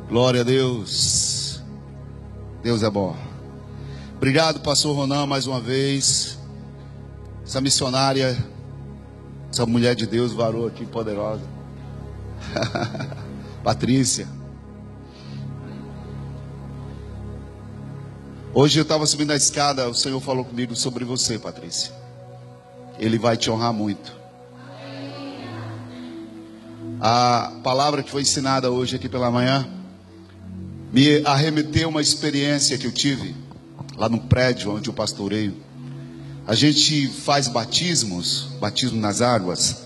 Glória a Deus. Deus é bom. Obrigado, pastor Ronan, mais uma vez. Essa missionária, essa mulher de Deus, varou aqui poderosa. Patrícia. Hoje eu estava subindo a escada, o Senhor falou comigo sobre você, Patrícia. Ele vai te honrar muito. A palavra que foi ensinada hoje aqui pela manhã me arremeteu uma experiência que eu tive lá no prédio onde eu pastoreio. A gente faz batismo nas águas,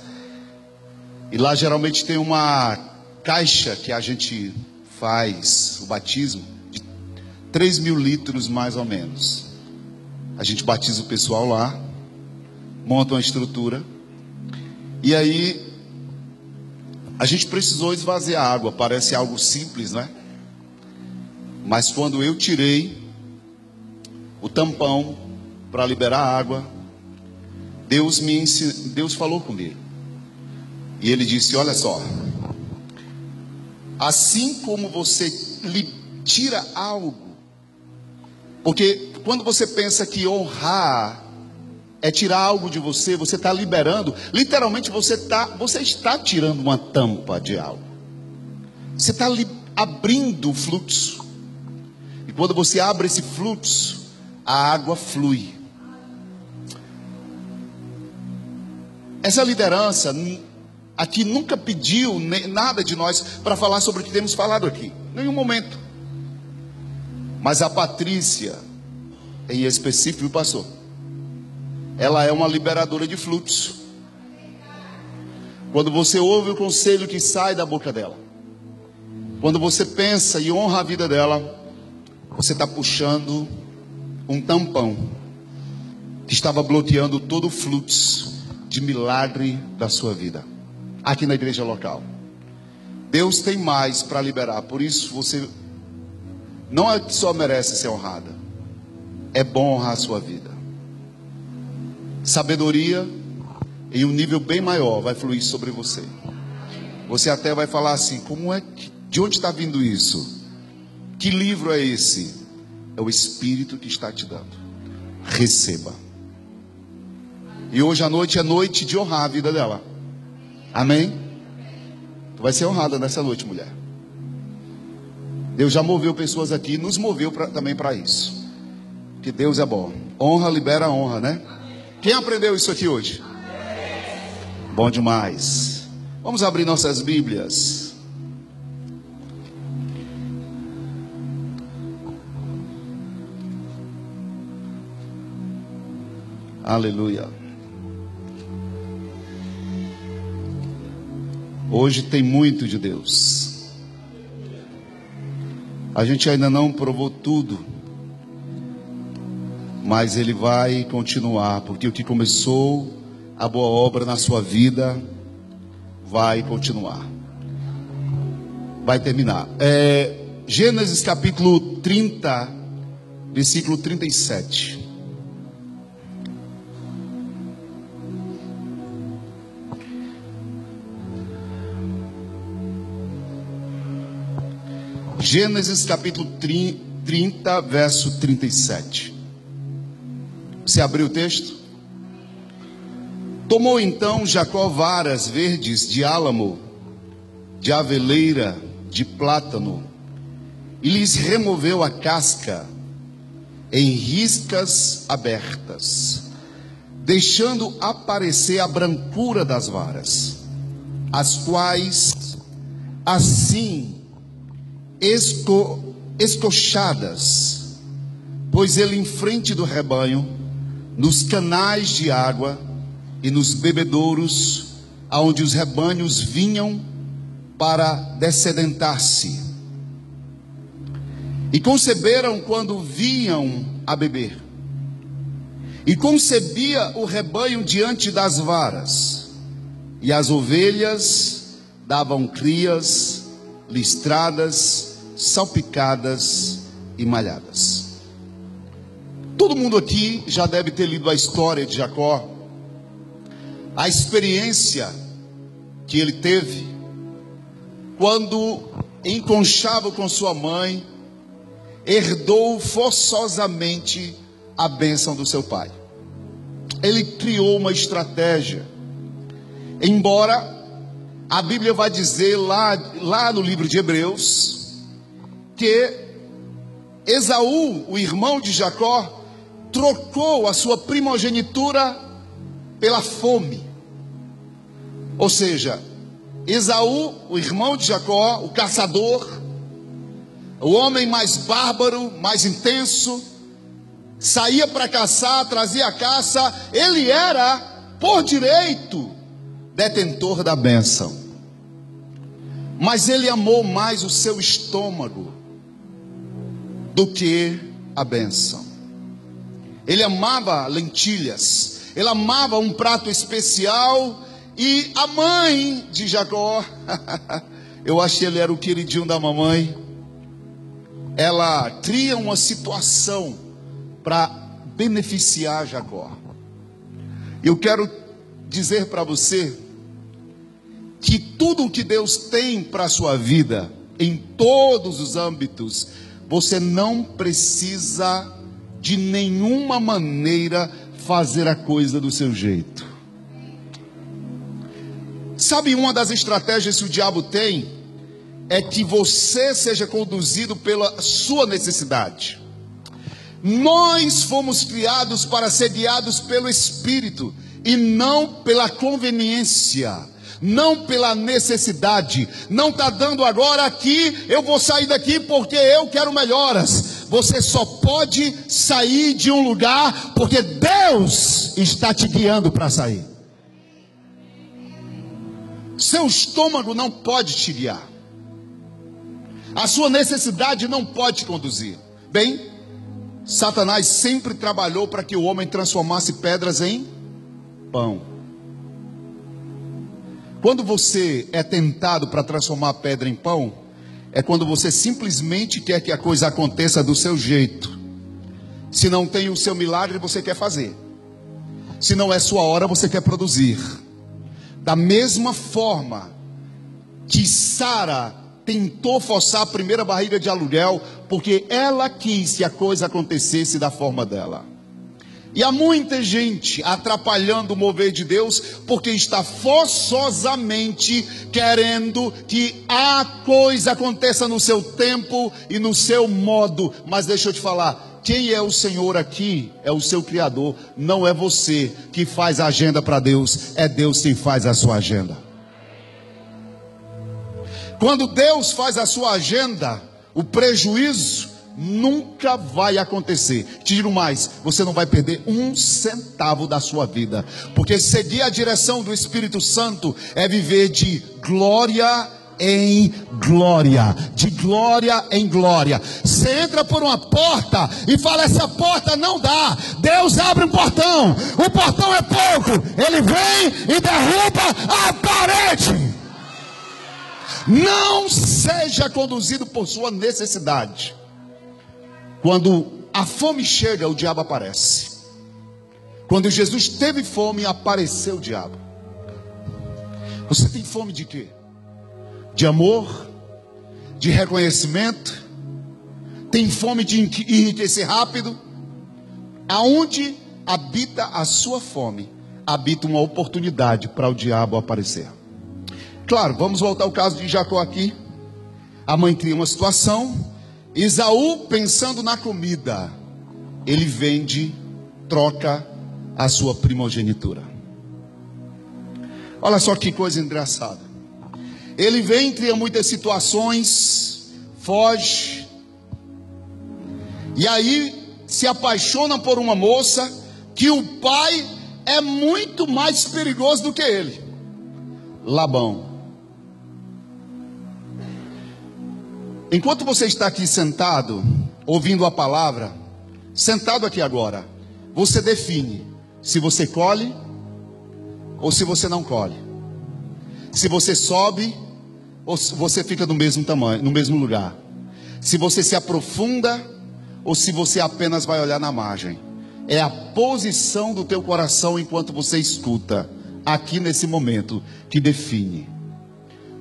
e lá geralmente tem uma caixa que a gente faz o batismo de 3.000 litros mais ou menos. A gente batiza o pessoal lá, monta uma estrutura, e aí a gente precisou esvaziar a água. Parece algo simples, não é? Mas quando eu tirei o tampão para liberar a água, Deus falou comigo. E Ele disse: olha só, assim como você tira algo, porque quando você pensa que honrar é tirar algo de você, você está liberando. Literalmente você está tirando uma tampa de algo. Você está abrindo o fluxo. E quando você abre esse fluxo, a água flui. Essa liderança aqui nunca pediu nada de nós para falar sobre o que temos falado aqui, em nenhum momento. Mas a Patrícia, em específico, o pastor, ela é uma liberadora de fluxo. Quando você ouve o conselho que sai da boca dela, quando você pensa e honra a vida dela, você está puxando um tampão que estava bloqueando todo o fluxo de milagre da sua vida, aqui na igreja local. Deus tem mais para liberar. Por isso você não é que só merece ser honrada, é bom honrar a sua vida. Sabedoria em um nível bem maior vai fluir sobre você. Você até vai falar assim: como é que, de onde está vindo isso? Que livro é esse? É o Espírito que está te dando. Receba. E hoje à noite é noite de honrar a vida dela. Amém? Tu vai ser honrada nessa noite, mulher. Deus já moveu pessoas aqui, nos moveu também para isso. Que Deus é bom. Honra libera honra, né? Quem aprendeu isso aqui hoje? Bom demais. Vamos abrir nossas Bíblias. Aleluia. Hoje tem muito de Deus. A gente ainda não provou tudo, mas Ele vai continuar, porque o que começou a boa obra na sua vida vai continuar, vai terminar. Gênesis capítulo 30, versículo 37. Gênesis capítulo 30, verso 37. Você abriu o texto? Tomou então Jacó varas verdes de álamo, de aveleira, de plátano, e lhes removeu a casca em riscas abertas, deixando aparecer a brancura das varas, as quais assim escochadas, pôs ele em frente do rebanho, nos canais de água e nos bebedouros, aonde os rebanhos vinham para dessedentar-se. E conceberam quando vinham a beber. E concebia o rebanho diante das varas, e as ovelhas davam crias listradas, salpicadas e malhadas. Todo mundo aqui já deve ter lido a história de Jacó, a experiência que ele teve quando enconchava com sua mãe, herdou forçosamente a bênção do seu pai. Ele criou uma estratégia. Embora a Bíblia vai dizer lá no livro de Hebreus que Esaú, o irmão de Jacó, trocou a sua primogenitura pela fome. Ou seja, Esaú, o irmão de Jacó, o caçador, o homem mais bárbaro, mais intenso, saía para caçar, trazia a caça, ele era, por direito, detentor da bênção. Mas ele amou mais o seu estômago do que a bênção. Ele amava lentilhas, ele amava um prato especial. E a mãe de Jacó, eu acho que ele era o queridinho da mamãe, ela cria uma situação para beneficiar Jacó. Eu quero dizer para você que tudo o que Deus tem para a sua vida, em todos os âmbitos, você não precisa de nenhuma maneira fazer a coisa do seu jeito. Sabe, uma das estratégias que o diabo tem é que você seja conduzido pela sua necessidade. Nós fomos criados para ser guiados pelo Espírito e não pela conveniência, não pela necessidade. Não está dando agora aqui, eu vou sair daqui porque eu quero melhoras. Você só pode sair de um lugar porque Deus está te guiando para sair. Seu estômago não pode te guiar. A sua necessidade não pode te conduzir. Bem, Satanás sempre trabalhou para que o homem transformasse pedras em pão. Quando você é tentado para transformar a pedra em pão, é quando você simplesmente quer que a coisa aconteça do seu jeito. Se não tem o seu milagre, você quer fazer. Se não é sua hora, você quer produzir. Da mesma forma que Sara tentou forçar a primeira barriga de aluguel, porque ela quis que a coisa acontecesse da forma dela. E há muita gente atrapalhando o mover de Deus, porque está forçosamente querendo que a coisa aconteça no seu tempo e no seu modo. Mas deixa eu te falar, quem é o Senhor aqui é o seu Criador. Não é você que faz a agenda para Deus, é Deus quem faz a sua agenda. Quando Deus faz a sua agenda, o prejuízo nunca vai acontecer. Te digo mais, você não vai perder um centavo da sua vida, porque seguir a direção do Espírito Santo é viver de glória em glória, de glória em glória. Você entra por uma porta e fala, essa porta não dá. Deus abre um portão, o portão é pouco, ele vem e derruba a parede. Não seja conduzido por sua necessidade. Quando a fome chega, o diabo aparece. Quando Jesus teve fome, apareceu o diabo. Você tem fome de quê? De amor, de reconhecimento, tem fome de enriquecer rápido. Aonde habita a sua fome, habita uma oportunidade para o diabo aparecer. Claro, vamos voltar ao caso de Jacó aqui. A mãe cria uma situação. Esaú, pensando na comida, ele vende, troca a sua primogenitura. Olha só que coisa engraçada. Ele vem, cria muitas situações, foge, e aí se apaixona por uma moça que o pai é muito mais perigoso do que ele, Labão. Enquanto você está aqui sentado, ouvindo a palavra, sentado aqui agora, você define se você colhe ou se você não colhe, se você sobe ou se você fica no mesmo tamanho, no mesmo lugar, se você se aprofunda ou se você apenas vai olhar na margem. É a posição do teu coração enquanto você escuta aqui nesse momento que define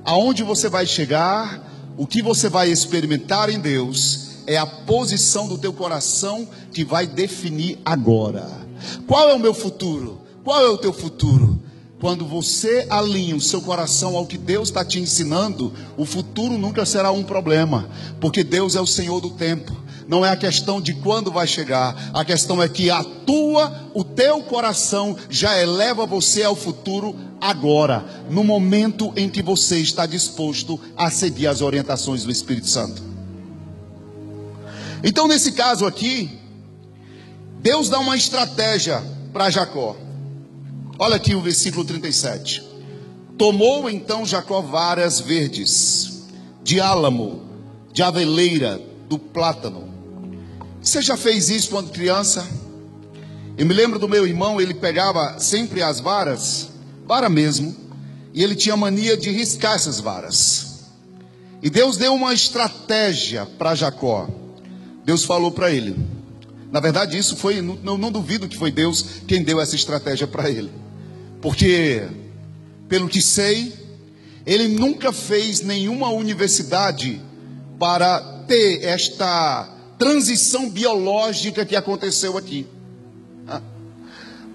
aonde você vai chegar, O que você vai experimentar em Deus é a posição do teu coração que vai definir agora. Qual é o meu futuro? Qual é o teu futuro? Quando você alinha o seu coração ao que Deus está te ensinando, o futuro nunca será um problema, porque Deus é o Senhor do tempo. Não é a questão de quando vai chegar, a questão é que o teu coração já eleva você ao futuro agora, no momento em que você está disposto a seguir as orientações do Espírito Santo. Então, nesse caso aqui, Deus dá uma estratégia para Jacó. Olha aqui o versículo 37. Tomou então Jacó varas verdes, de álamo, de aveleira, do plátano. Você já fez isso quando criança? Eu me lembro do meu irmão, ele pegava sempre as varas, vara mesmo, e ele tinha mania de riscar essas varas. E Deus deu uma estratégia para Jacó. Deus falou para ele. Na verdade, isso foi, não duvido que foi Deus quem deu essa estratégia para ele. Porque, pelo que sei, ele nunca fez nenhuma universidade para ter esta transição biológica que aconteceu aqui.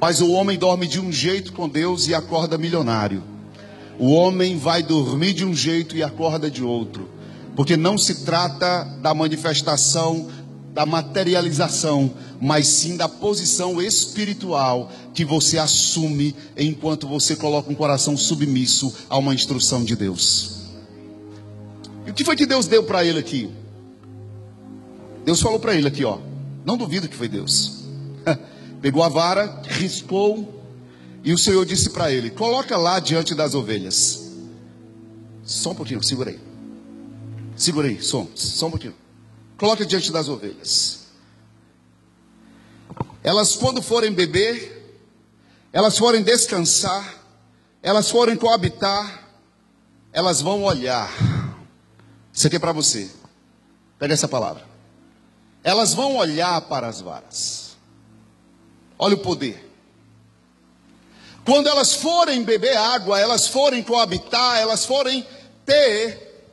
Mas o homem dorme de um jeito com Deus e acorda milionário. O homem vai dormir de um jeito e acorda de outro. Porque não se trata da manifestação, da materialização, mas sim da posição espiritual que você assume enquanto você coloca um coração submisso a uma instrução de Deus. E o que foi que Deus deu para ele aqui? Deus falou para ele aqui, ó. Não duvido que foi Deus. Pegou a vara, riscou, e o Senhor disse para ele: coloca lá diante das ovelhas. Só um pouquinho, segura aí. Segura aí, só um pouquinho. Coloca diante das ovelhas. Elas, quando forem beber, elas forem descansar, elas forem coabitar, elas vão olhar. Isso aqui é para você. Pega essa palavra. Elas vão olhar para as varas. Olha o poder. Quando elas forem beber água, elas forem coabitar, elas forem ter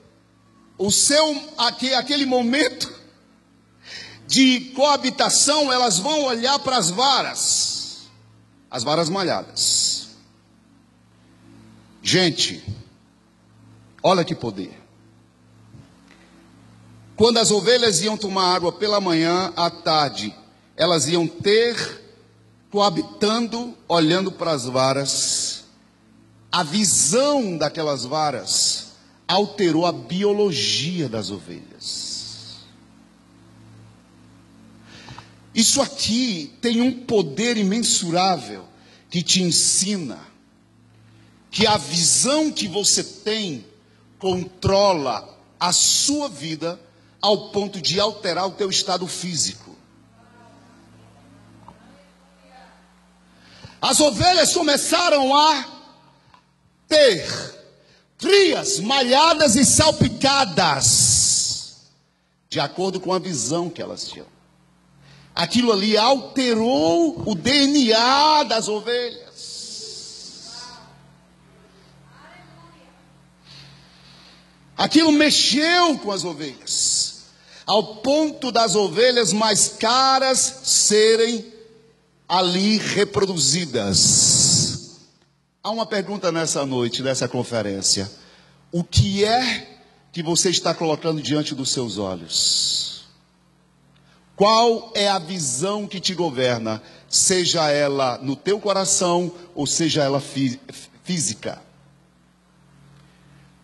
aquele momento de coabitação, elas vão olhar para as varas malhadas. Gente, olha que poder. Quando as ovelhas iam tomar água pela manhã, à tarde, elas iam ter, coabitando, olhando para as varas. A visão daquelas varas alterou a biologia das ovelhas. Isso aqui tem um poder imensurável que te ensina que a visão que você tem controla a sua vida ao ponto de alterar o teu estado físico. As ovelhas começaram a ter crias malhadas e salpicadas, de acordo com a visão que elas tinham. Aquilo ali alterou o DNA das ovelhas. Aquilo mexeu com as ovelhas, ao ponto das ovelhas mais caras serem ali reproduzidas. Há uma pergunta nessa noite, nessa conferência: o que é que você está colocando diante dos seus olhos? Qual é a visão que te governa, seja ela no teu coração ou seja ela física?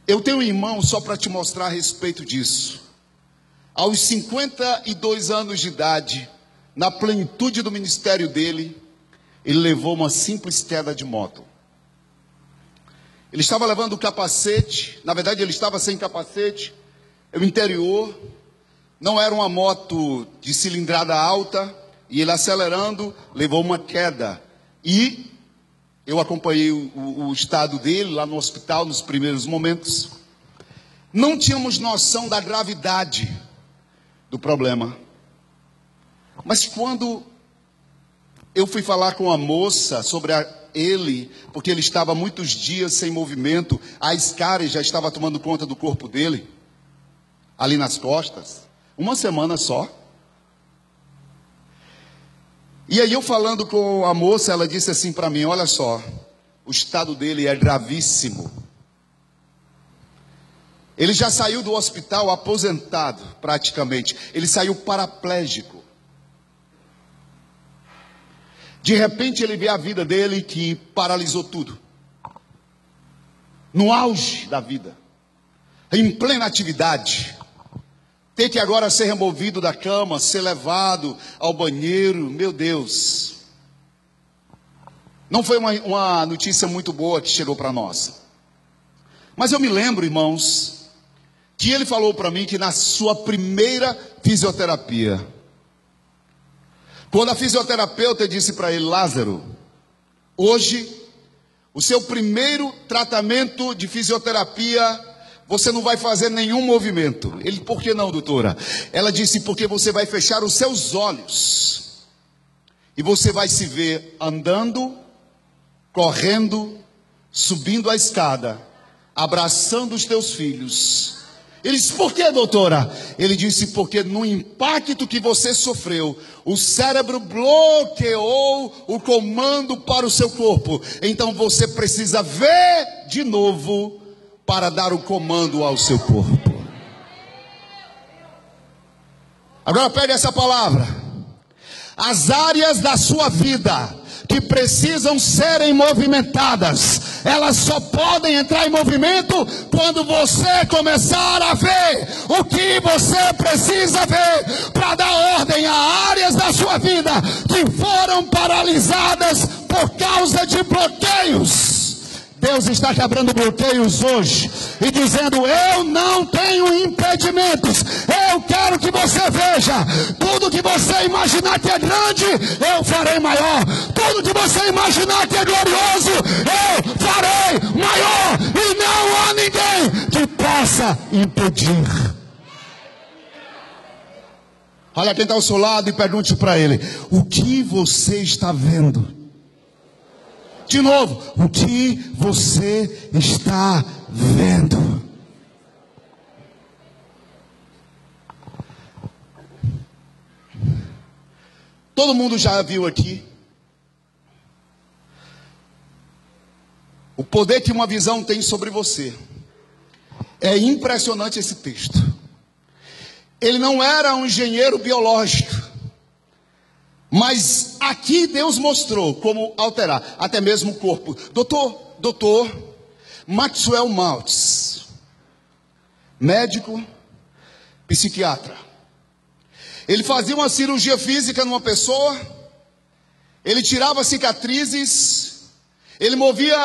Eu tenho um irmão, só para te mostrar a respeito disso. Aos 52 anos de idade, na plenitude do ministério dele, ele levou uma simples queda de moto. Ele estava levando o capacete, na verdade ele estava sem capacete, no interior. Não era uma moto de cilindrada alta, e ele acelerando, levou uma queda. E eu acompanhei o estado dele lá no hospital nos primeiros momentos. Não tínhamos noção da gravidade do problema. Mas quando eu fui falar com a moça sobre ele, porque ele estava muitos dias sem movimento, a escárie já estava tomando conta do corpo dele. ali nas costas. Uma semana só. E aí eu falando com a moça, ela disse assim para mim: olha só, o estado dele é gravíssimo. Ele já saiu do hospital aposentado, praticamente. Ele saiu paraplégico. De repente ele vê a vida dele que paralisou tudo. No auge da vida, em plena atividade, ter que agora ser removido da cama, ser levado ao banheiro, meu Deus. Não foi uma notícia muito boa que chegou para nós. Mas eu me lembro, irmãos, que ele falou para mim que na sua primeira fisioterapia, quando a fisioterapeuta disse para ele: Lázaro, hoje, o seu primeiro tratamento de fisioterapia, você não vai fazer nenhum movimento. Ele: por que não, doutora? Ela disse: porque você vai fechar os seus olhos e você vai se ver andando, correndo, subindo a escada, abraçando os teus filhos. Ele disse: por que, doutora? Ele disse: porque no impacto que você sofreu, o cérebro bloqueou o comando para o seu corpo. Então você precisa ver de novo para dar o comando ao seu corpo. Agora pegue essa palavra. As áreas da sua vida que precisam serem movimentadas, elas só podem entrar em movimento quando você começar a ver o que você precisa ver para dar ordem a áreas da sua vida que foram paralisadas por causa de bloqueios. Deus está quebrando bloqueios hoje e dizendo: eu não tenho impedimentos. Eu quero que você veja tudo que você imaginar que é grande, eu farei maior. Tudo que você imaginar que é glorioso, eu farei maior. E não há ninguém que possa impedir. Olha quem está ao seu lado e pergunte para ele: o que você está vendo? De novo, o que você está vendo? Todo mundo já viu aqui o poder que uma visão tem sobre você. É impressionante esse texto. Ele não era um engenheiro biológico, mas aqui Deus mostrou como alterar até mesmo o corpo. Doutor Maxwell Maltz, médico, psiquiatra. Ele fazia uma cirurgia física numa pessoa, ele tirava cicatrizes, ele movia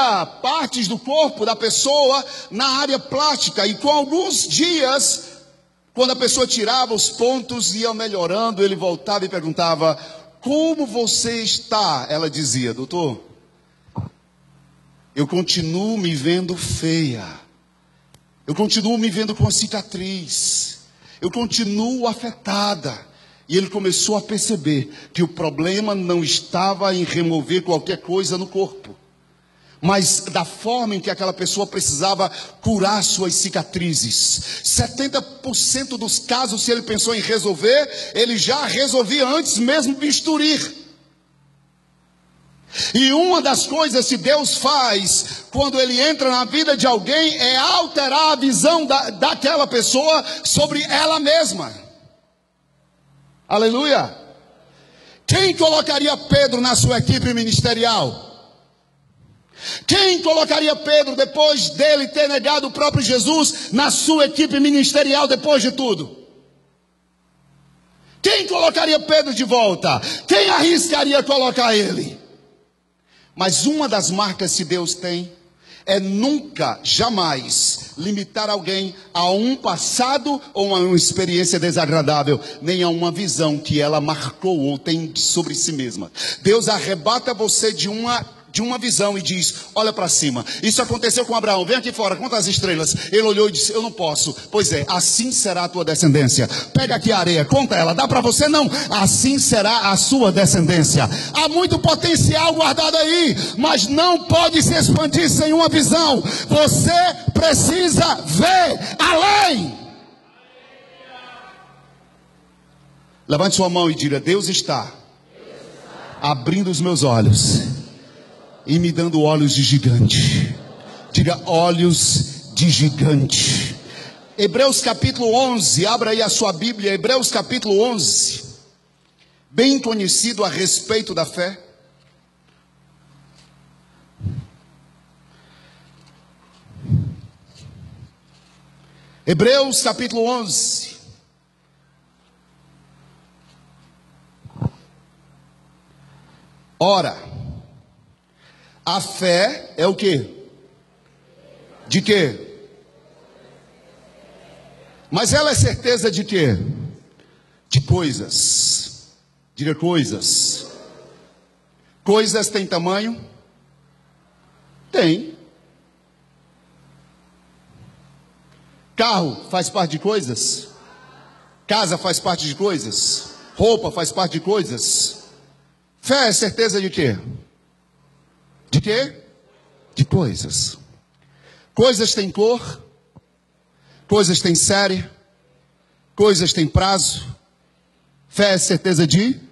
partes do corpo da pessoa na área plástica, e com alguns dias, quando a pessoa tirava os pontos, ia melhorando, ele voltava e perguntava: como você está? Ela dizia: doutor, eu continuo me vendo feia, eu continuo me vendo com cicatriz, eu continuo afetada. E ele começou a perceber que o problema não estava em remover qualquer coisa no corpo, mas da forma em que aquela pessoa precisava curar suas cicatrizes. 70% dos casos, se ele pensou em resolver, ele já resolvia antes mesmo de bisturir. E uma das coisas que Deus faz quando Ele entra na vida de alguém é alterar a visão daquela pessoa sobre ela mesma. Aleluia! Quem colocaria Pedro na sua equipe ministerial? Quem colocaria Pedro, depois dele ter negado o próprio Jesus, na sua equipe ministerial depois de tudo? Quem colocaria Pedro de volta? Quem arriscaria colocar ele? Mas uma das marcas que Deus tem é nunca, jamais limitar alguém a um passado ou a uma experiência desagradável, nem a uma visão que ela marcou ou tem sobre si mesma. Deus arrebata você de uma visão e diz: olha para cima. Isso aconteceu com Abraão. Vem aqui fora, conta as estrelas. Ele olhou e disse: eu não posso. Pois é, assim será a tua descendência. Pega aqui a areia, conta ela. Dá para você? Não. Assim será a sua descendência. Há muito potencial guardado aí, mas não pode se expandir sem uma visão. Você precisa ver além. Levante sua mão e diga: Deus está abrindo os meus olhos e me dando olhos de gigante. Diga: olhos de gigante. Hebreus capítulo 11, abra aí a sua Bíblia, Hebreus capítulo 11, bem conhecido a respeito da fé. Hebreus capítulo 11. Ora, a fé é o quê? De quê? Mas ela é certeza de quê? De coisas. Diga: coisas. Coisas têm tamanho? Tem. Carro faz parte de coisas? Casa faz parte de coisas? Roupa faz parte de coisas? Fé é certeza de quê? De quê? De coisas. Coisas têm cor, coisas têm série, coisas têm prazo. Fé é certeza de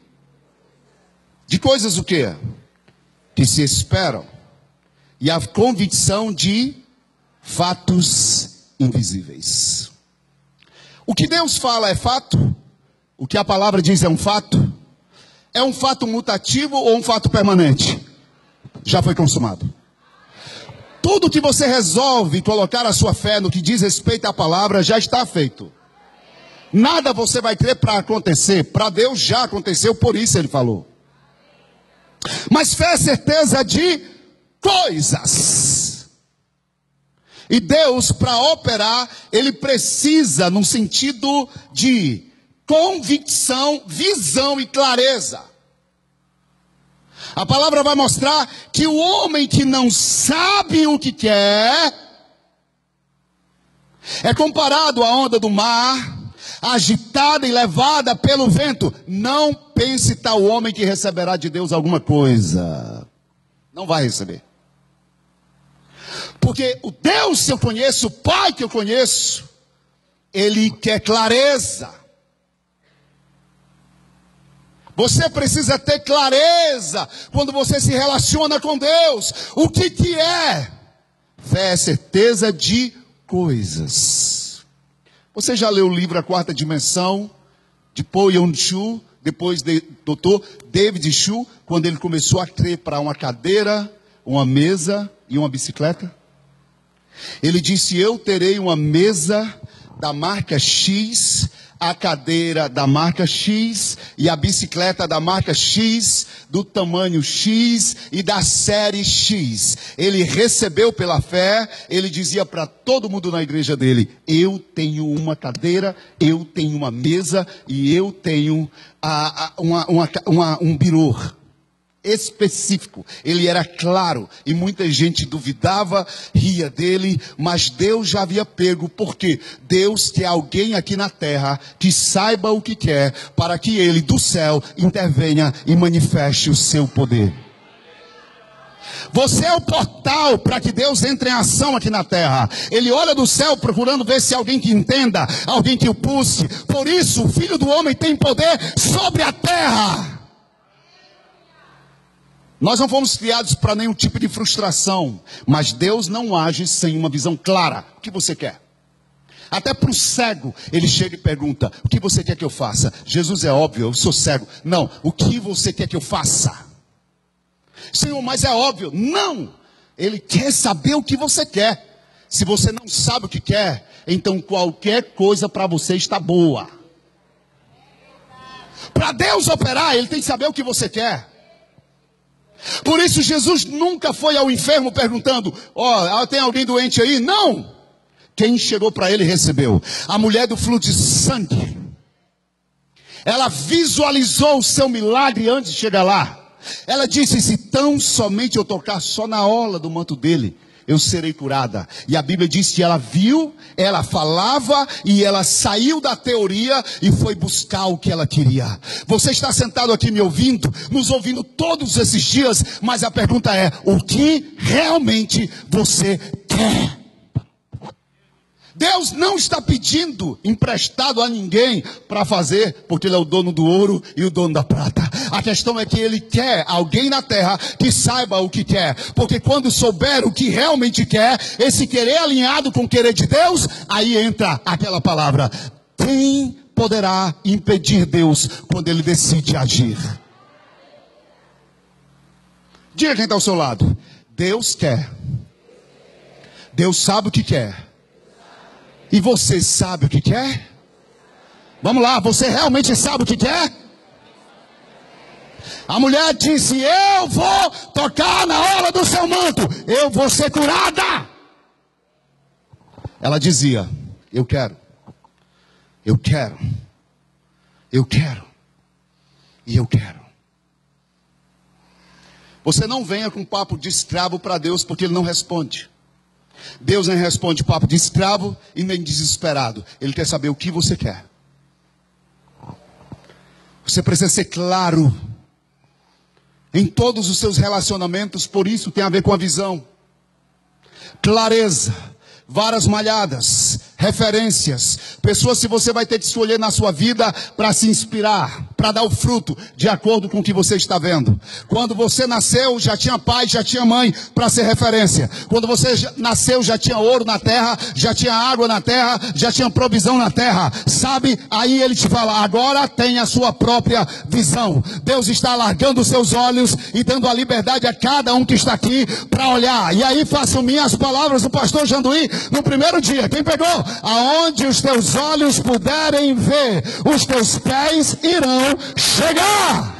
coisas o quê? Que se esperam. E a convicção de fatos invisíveis. O que Deus fala é fato? O que a palavra diz é um fato? É um fato mutativo ou um fato permanente? Já foi consumado. Tudo que você resolve colocar a sua fé no que diz respeito à palavra já está feito. Nada você vai crer para acontecer. Para Deus já aconteceu, por isso ele falou. Mas fé é certeza de coisas. E Deus, para operar, ele precisa num sentido de convicção, visão e clareza. A palavra vai mostrar que o homem que não sabe o que quer é comparado à onda do mar, agitada e levada pelo vento. Não pense tal homem que receberá de Deus alguma coisa. Não vai receber. Porque o Deus que eu conheço, o Pai que eu conheço, ele quer clareza. Você precisa ter clareza quando você se relaciona com Deus. O que é? Fé é certeza de coisas. Você já leu o livro A Quarta Dimensão, de Paul Yong-Chu, depois de Dr. David Chu, quando ele começou a crer para uma cadeira, uma mesa e uma bicicleta? Ele disse: eu terei uma mesa da marca X, a cadeira da marca X e a bicicleta da marca X, do tamanho X e da série X. Ele recebeu pela fé, ele dizia para todo mundo na igreja dele: eu tenho uma cadeira, eu tenho uma mesa e eu tenho um birô específico. Ele era claro e muita gente duvidava, ria dele, mas Deus já havia pego. Porque Deus quer alguém aqui na terra que saiba o que quer, para que ele do céu intervenha e manifeste o seu poder. Você é o portal para que Deus entre em ação aqui na terra. Ele olha do céu procurando ver se alguém que entenda, alguém que o pulse. Por isso o Filho do Homem tem poder sobre a terra. Nós não fomos criados para nenhum tipo de frustração, mas Deus não age sem uma visão clara. O que você quer? Até para o cego, ele chega e pergunta: o que você quer que eu faça? Jesus, é óbvio, eu sou cego. Não, o que você quer que eu faça? Senhor, mas é óbvio. Não, ele quer saber o que você quer. Se você não sabe o que quer, então qualquer coisa para você está boa. Para Deus operar, ele tem que saber o que você quer. Por isso Jesus nunca foi ao enfermo perguntando: tem alguém doente aí? Não. Quem chegou para ele recebeu. A mulher do fluxo de sangue, ela visualizou o seu milagre antes de chegar lá. Ela disse: se tão somente eu tocar só na orla do manto dele, eu serei curada. E a Bíblia diz que ela viu, ela falava e ela saiu da teoria e foi buscar o que ela queria. Você está sentado aqui me ouvindo, nos ouvindo todos esses dias, mas a pergunta é: o que realmente você quer? Deus não está pedindo emprestado a ninguém para fazer, porque Ele é o dono do ouro e o dono da prata. A questão é que Ele quer alguém na terra que saiba o que quer, porque quando souber o que realmente quer, esse querer alinhado com o querer de Deus, aí entra aquela palavra: quem poderá impedir Deus quando Ele decide agir? Diga quem está ao seu lado: Deus quer. Deus sabe o que quer. E você sabe o que quer? Vamos lá, você realmente sabe o que quer? A mulher disse: eu vou tocar na hora do seu manto, eu vou ser curada. Ela dizia: eu quero, eu quero, eu quero e eu quero. Você não venha com papo de escravo para Deus, porque Ele não responde. Deus nem responde papo de escravo e nem desesperado. Ele quer saber o que você quer. Você precisa ser claro em todos os seus relacionamentos. Por isso tem a ver com a visão. Clareza, varas malhadas, referências, pessoas que você vai ter que escolher na sua vida para se inspirar, para dar o fruto de acordo com o que você está vendo. Quando você nasceu, já tinha pai, já tinha mãe para ser referência. Quando você nasceu, já tinha ouro na terra, já tinha água na terra, já tinha provisão na terra. Sabe? Aí ele te fala: agora tem a sua própria visão. Deus está alargando os seus olhos e dando a liberdade a cada um que está aqui para olhar. E aí faço minhas palavras do pastor Janduí no primeiro dia. Quem pegou? Aonde os teus olhos puderem ver, os teus pés irão chegar.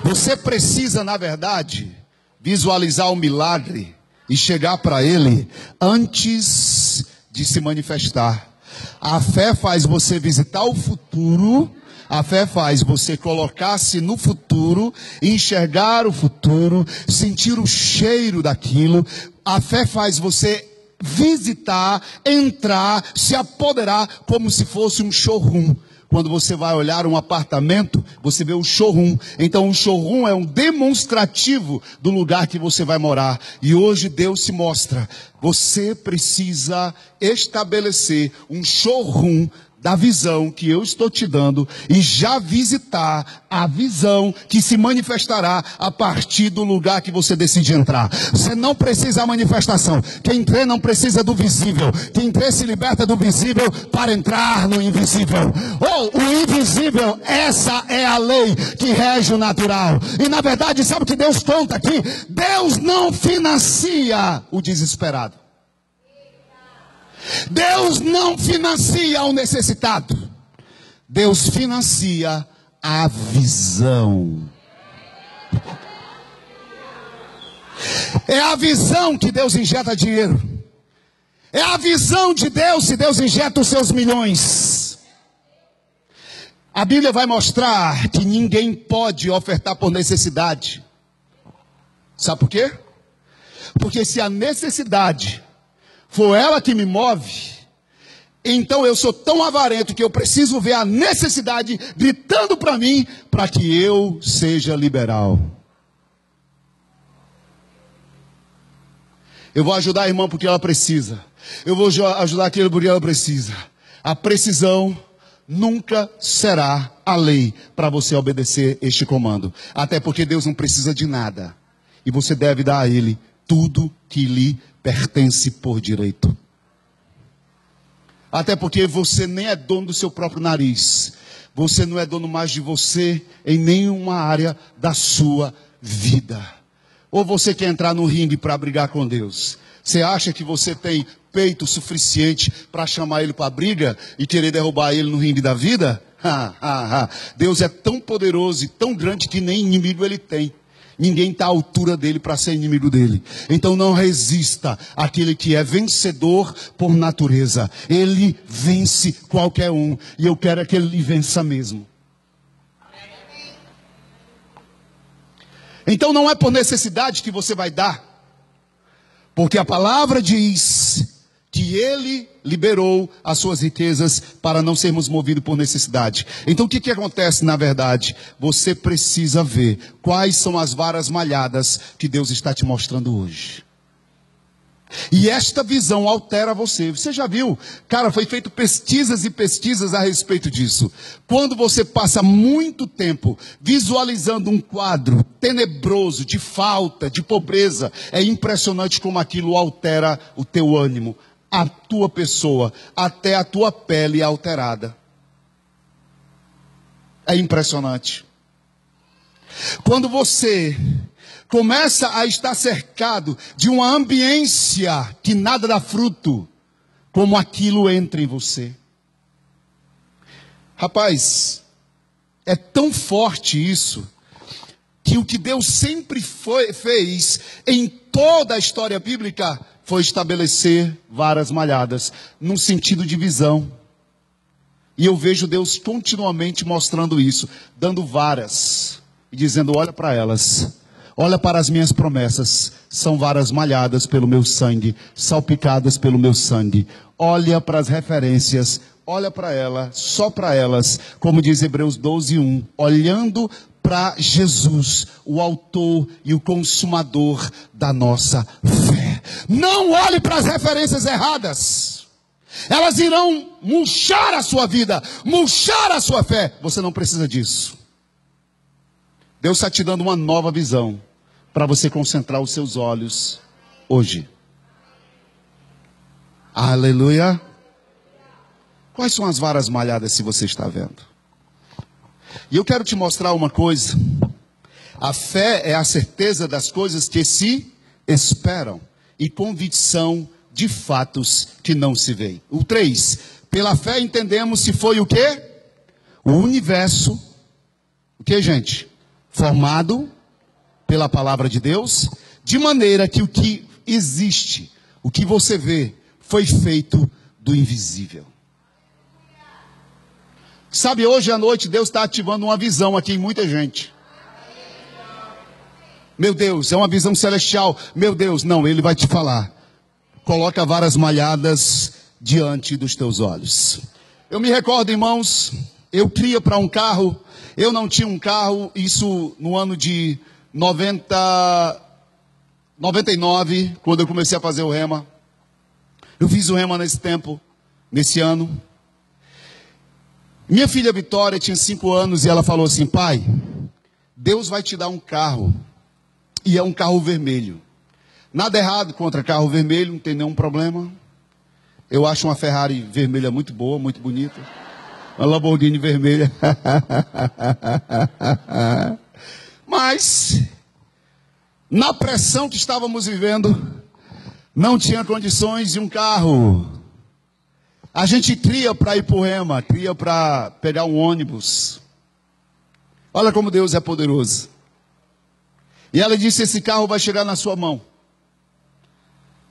Você precisa, na verdade, visualizar o milagre e chegar para ele antes de se manifestar. A fé faz você visitar o futuro. A fé faz você colocar-se no futuro, enxergar o futuro, sentir o cheiro daquilo. A fé faz você visitar, entrar, se apoderar, como se fosse um showroom. Quando você vai olhar um apartamento, você vê o showroom. Então o showroom é um demonstrativo do lugar que você vai morar. E hoje Deus se mostra: você precisa estabelecer um showroom da visão que eu estou te dando e já visitar a visão que se manifestará a partir do lugar que você decide entrar. Você não precisa da manifestação. Quem crê não precisa do visível. Quem crê se liberta do visível para entrar no invisível. Ou o invisível, essa é a lei que rege o natural. E na verdade, sabe o que Deus conta aqui? Deus não financia o desesperado. Deus não financia o necessitado. Deus financia a visão. É a visão que Deus injeta dinheiro. É a visão de Deus se Deus injeta os seus milhões. A Bíblia vai mostrar que ninguém pode ofertar por necessidade. Sabe por quê? Porque se a necessidade for ela que me move, então eu sou tão avarento que eu preciso ver a necessidade gritando para mim, para que eu seja liberal. Eu vou ajudar a irmã porque ela precisa. Eu vou ajudar aquele porque ela precisa. A precisão nunca será a lei para você obedecer este comando. Até porque Deus não precisa de nada. E você deve dar a Ele tudo que lhe pertence por direito. Até porque você nem é dono do seu próprio nariz. Você não é dono mais de você em nenhuma área da sua vida. Ou você quer entrar no ringue para brigar com Deus? Você acha que você tem peito suficiente para chamar Ele para briga e querer derrubar Ele no ringue da vida? Deus é tão poderoso e tão grande que nem inimigo Ele tem. Ninguém está à altura dele para ser inimigo dele. Então não resista àquele que é vencedor por natureza. Ele vence qualquer um. E eu quero que ele vença mesmo. Então não é por necessidade que você vai dar. Porque a palavra diz que ele liberou as suas riquezas para não sermos movidos por necessidade. Então o que acontece na verdade? Você precisa ver quais são as varas malhadas que Deus está te mostrando hoje. E esta visão altera você. Você já viu? Cara, foi feito pesquisas e pesquisas a respeito disso. Quando você passa muito tempo visualizando um quadro tenebroso, de falta, de pobreza, é impressionante como aquilo altera o teu ânimo, a tua pessoa, até a tua pele é alterada. É impressionante. Quando você começa a estar cercado de uma ambiência que nada dá fruto, como aquilo entra em você. Rapaz, é tão forte isso, que o que Deus sempre fez em toda a história bíblica foi estabelecer varas malhadas, num sentido de visão. E eu vejo Deus continuamente mostrando isso, dando varas e dizendo: olha para elas. Olha para as minhas promessas, são varas malhadas pelo meu sangue, salpicadas pelo meu sangue. Olha para as referências, olha para ela, só para elas, como diz Hebreus 12:1, olhando para Jesus, o autor e o consumador da nossa fé. Não olhe para as referências erradas. Elas irão murchar a sua vida, murchar a sua fé. Você não precisa disso. Deus está te dando uma nova visão para você concentrar os seus olhos hoje. Aleluia. Quais são as varas malhadas se você está vendo? E eu quero te mostrar uma coisa. A fé é a certeza das coisas que se esperam e convicção de fatos que não se veem. O 3. Pela fé entendemos se foi o quê? O universo. O que, gente? Formado pela palavra de Deus, de maneira que o que existe, o que você vê, foi feito do invisível. Sabe, hoje à noite Deus está ativando uma visão aqui em muita gente. Meu Deus, é uma visão celestial. Meu Deus, não, Ele vai te falar. Coloca varas malhadas diante dos teus olhos. Eu me recordo, irmãos, eu queria para um carro. Eu não tinha um carro, isso no ano de 99, quando eu comecei a fazer o rema. Eu fiz o rema nesse tempo, nesse ano. Minha filha Vitória tinha 5 anos e ela falou assim: pai, Deus vai te dar um carro, e é um carro vermelho. Nada errado contra carro vermelho, não tem nenhum problema. Eu acho uma Ferrari vermelha muito boa, muito bonita. Uma Lamborghini vermelha. Mas, na pressão que estávamos vivendo, não tinha condições de um carro. A gente cria para ir para o rema, cria para pegar um ônibus. Olha como Deus é poderoso. E ela disse: esse carro vai chegar na sua mão.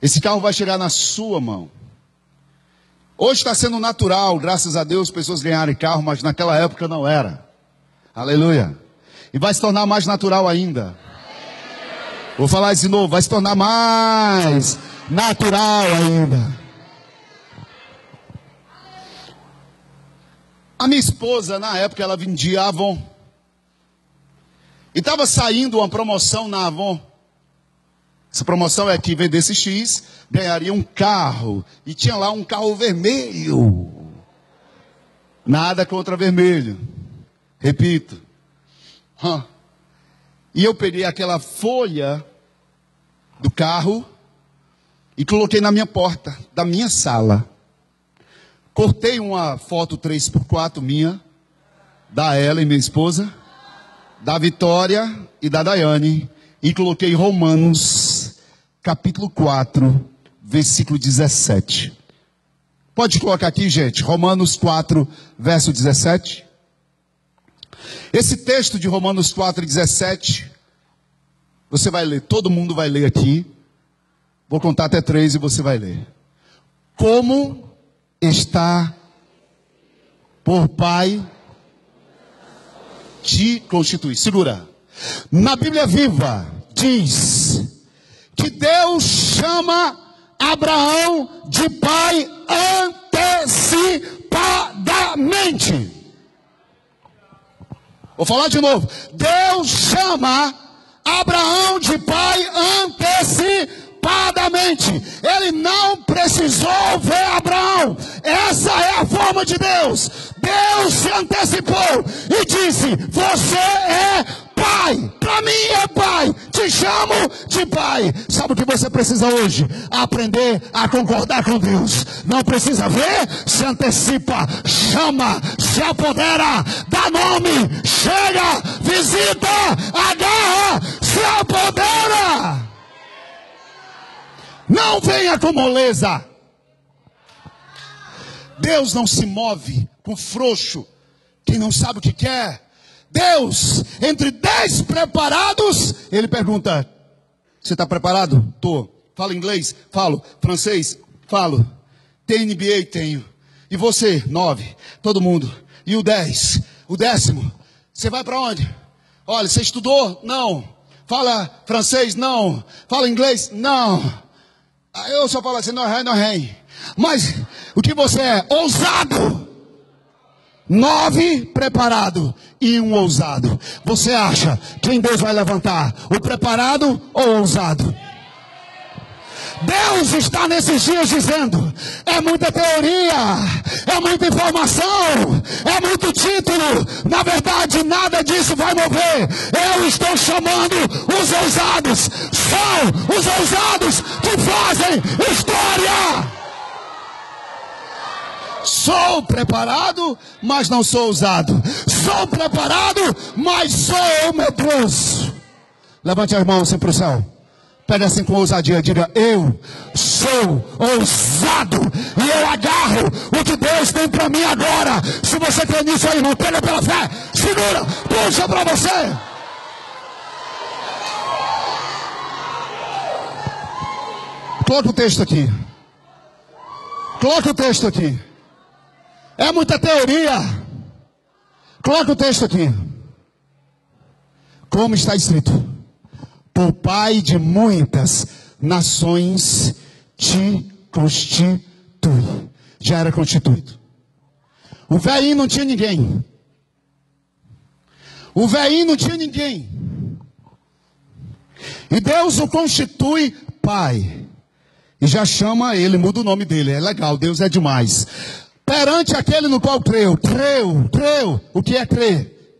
Esse carro vai chegar na sua mão. Hoje está sendo natural, graças a Deus, pessoas ganharem carro, mas naquela época não era. Aleluia. E vai se tornar mais natural ainda. Vou falar isso de novo, vai se tornar mais natural ainda. A minha esposa, na época, ela vendia Avon. E estava saindo uma promoção na Avon. Essa promoção é que vendesse X, ganharia um carro. E tinha lá um carro vermelho. Nada contra vermelho. Repito. E eu peguei aquela folha do carro e coloquei na minha porta da minha sala. Cortei uma foto 3x4 minha, da Ellen, minha esposa, da Vitória e da Daiane, e coloquei Romanos, capítulo 4, versículo 17. Pode colocar aqui, gente, Romanos 4, verso 17. Esse texto de Romanos 4, 17, você vai ler, todo mundo vai ler aqui. Vou contar até 3 e você vai ler. Como está por Pai te constituir. Segura. Na Bíblia Viva diz que Deus chama Abraão de pai antecipadamente. Vou falar de novo. Deus chama Abraão de pai antecipadamente. antecipadamente. Ele não precisou ver Abraão. Essa é a forma de Deus. Deus se antecipou e disse: você é pai, para mim é pai, te chamo de pai. Sabe o que você precisa hoje? Aprender a concordar com Deus. Não precisa ver, se antecipa, chama, se apodera, dá nome, chega, visita, agarra, se apodera. Não venha com moleza. Deus não se move com frouxo, quem não sabe o que quer. Deus, entre 10 preparados, Ele pergunta: você está preparado? Tô. Fala inglês? Falo. Francês? Falo. Tem NBA? Tenho. E você? 9. Todo mundo. E o 10? O 10º? Você vai para onde? Olha, você estudou? Não. Fala francês? Não. Fala inglês? Não. Eu só falo assim, não é. Mas o que você é? Ousado. 9 preparado e 1 ousado. Você acha quem Deus vai levantar? O preparado ou o ousado? Deus está nesses dias dizendo: é muita teoria, é muita informação, é muito título. Na verdade, nada disso vai mover. Eu estou chamando os ousados. São os ousados que fazem história. Sou preparado, mas não sou ousado. Sou preparado, mas sou medroso. Levante as mãos assim para o céu. Pega assim com ousadia. Diga: eu sou ousado. E eu agarro o que Deus tem para mim agora. Se você crê nisso aí, não pega pela fé. Segura, puxa para você. Coloca o texto aqui. Coloca o texto aqui. É muita teoria. Coloca o texto aqui. Como está escrito: por pai de muitas nações te constitui. Já era constituído. O velhinho não tinha ninguém. O velhinho não tinha ninguém. E Deus o constitui pai. E já chama ele, muda o nome dele. É legal, Deus é demais. Perante aquele no qual creu. O que é crer?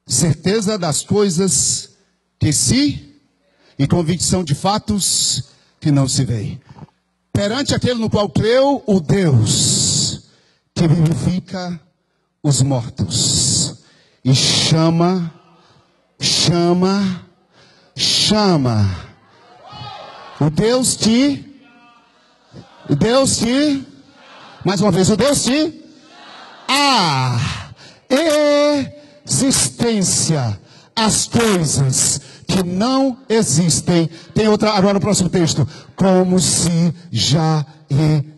Certeza das coisas que se, e convicção de fatos que não se veem. Perante aquele no qual creu, o Deus que vivifica os mortos. E chama. O Deus que, mais uma vez, o Deus te a existência, as coisas que não existem. Tem outra, agora no próximo texto. Como se já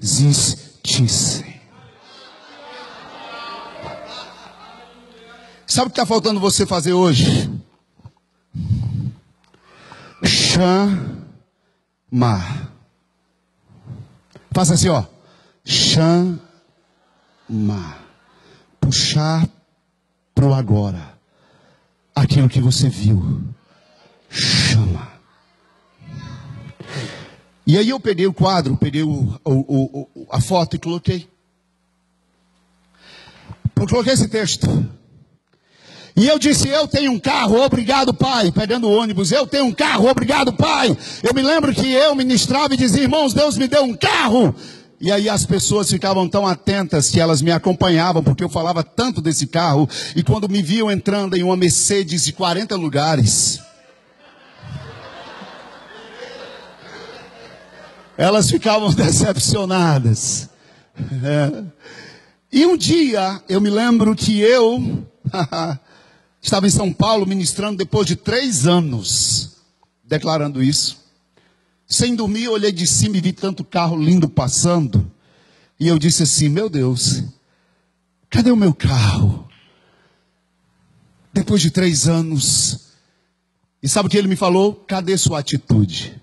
existissem. Sabe o que está faltando você fazer hoje? Chamar. Faça assim, ó. Chamar. Puxar pro agora. Aquilo que você viu. Chama. E aí eu peguei o quadro, peguei a foto e coloquei. Eu coloquei esse texto. E eu disse: eu tenho um carro, obrigado pai. Pegando o ônibus, eu tenho um carro, obrigado pai. Eu me lembro que eu ministrava e dizia: irmãos, Deus me deu um carro. E aí as pessoas ficavam tão atentas que elas me acompanhavam, porque eu falava tanto desse carro. E quando me viam entrando em uma Mercedes de 40 lugares, elas ficavam decepcionadas. E um dia, eu me lembro que eu estava em São Paulo ministrando depois de 3 anos, declarando isso. Sem dormir, eu olhei de cima e vi tanto carro lindo passando. E eu disse assim: meu Deus, cadê o meu carro? Depois de 3 anos. E sabe o que ele me falou? Cadê sua atitude?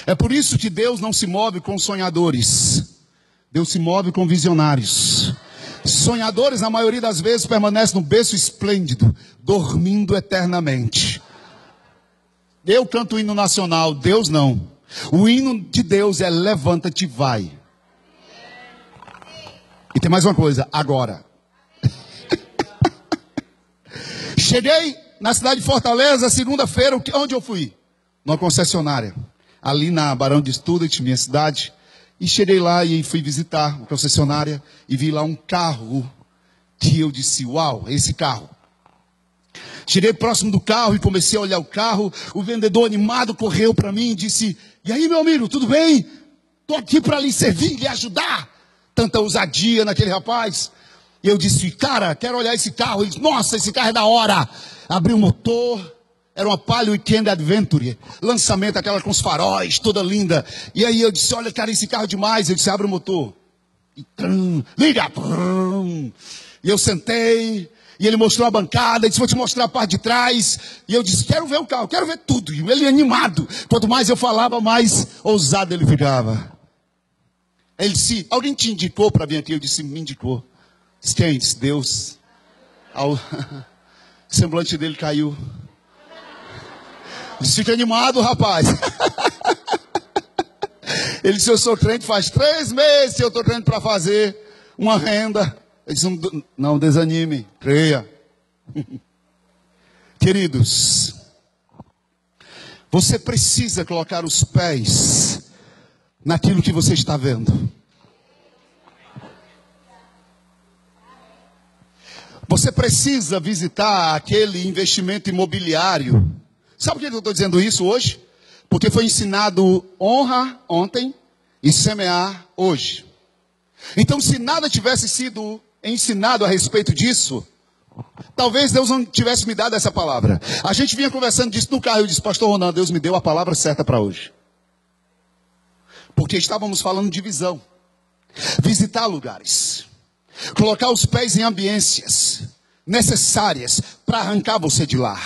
É por isso que Deus não se move com sonhadores. Deus se move com visionários. Sonhadores, na maioria das vezes, permanecem no berço esplêndido, dormindo eternamente. Eu canto o hino nacional, Deus não. O hino de Deus é levanta-te e vai. E tem mais uma coisa, agora. Cheguei na cidade de Fortaleza, segunda-feira, onde eu fui? Numa concessionária. Ali na Barão de Student, minha cidade. E cheguei lá e fui visitar a concessionária e vi lá um carro que eu disse, uau, esse carro. Cheguei próximo do carro e comecei a olhar o carro. O vendedor animado correu para mim e disse, e aí meu amigo, tudo bem? Estou aqui para lhe servir, lhe ajudar. Tanta ousadia naquele rapaz. E eu disse, cara, quero olhar esse carro. Ele disse, nossa, esse carro é da hora. Abri o motor. Era uma Palio Weekend Adventure, lançamento, aquela com os faróis, toda linda. E aí eu disse, olha, cara, esse carro é demais. Eu disse, abre o motor. E liga. E eu sentei, e ele mostrou a bancada, e disse, vou te mostrar a parte de trás. E eu disse, quero ver o carro, quero ver tudo. E ele animado. Quanto mais eu falava, mais ousado ele ficava. Ele disse, alguém te indicou para vir aqui? Eu disse, me indicou. Disse, quem? Disse, Deus. O semblante dele caiu. Fica animado, rapaz. Ele disse, eu sou crente faz 3 meses que eu estou crente para fazer uma renda. Ele disse, não desanime, creia. Queridos, você precisa colocar os pés naquilo que você está vendo. Você precisa visitar aquele investimento imobiliário. Sabe por que eu estou dizendo isso hoje? Porque foi ensinado honra ontem e semear hoje. Então, se nada tivesse sido ensinado a respeito disso, talvez Deus não tivesse me dado essa palavra. A gente vinha conversando disso no carro. Eu disse, pastor Ronan, Deus me deu a palavra certa para hoje. Porque estávamos falando de visão. Visitar lugares. Colocar os pés em ambiências necessárias para arrancar você de lá.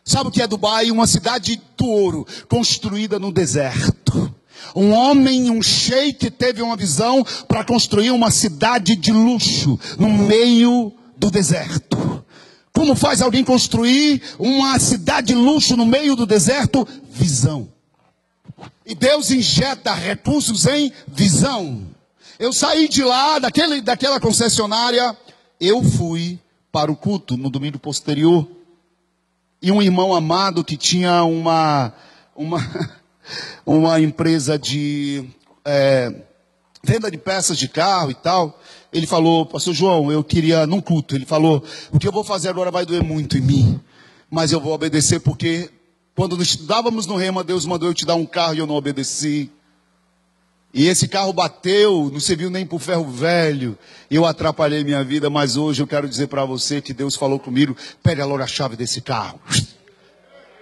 Sabe o que é Dubai? Uma cidade do ouro, construída no deserto. Um homem, um sheik, teve uma visão para construir uma cidade de luxo no meio do deserto. Como faz alguém construir uma cidade de luxo no meio do deserto? Visão. E Deus injeta recursos em visão. Eu saí de lá, daquela concessionária, eu fui para o culto no domingo posterior. E um irmão amado que tinha uma empresa de venda de peças de carro e tal. Ele falou, pastor João, eu queria num culto. Ele falou, o que eu vou fazer agora vai doer muito em mim. Mas eu vou obedecer porque quando nós estudávamos no Rema, Deus mandou eu te dar um carro e eu não obedeci. E esse carro bateu, não serviu nem para o ferro velho. Eu atrapalhei minha vida, mas hoje eu quero dizer para você que Deus falou comigo, pega logo a chave desse carro.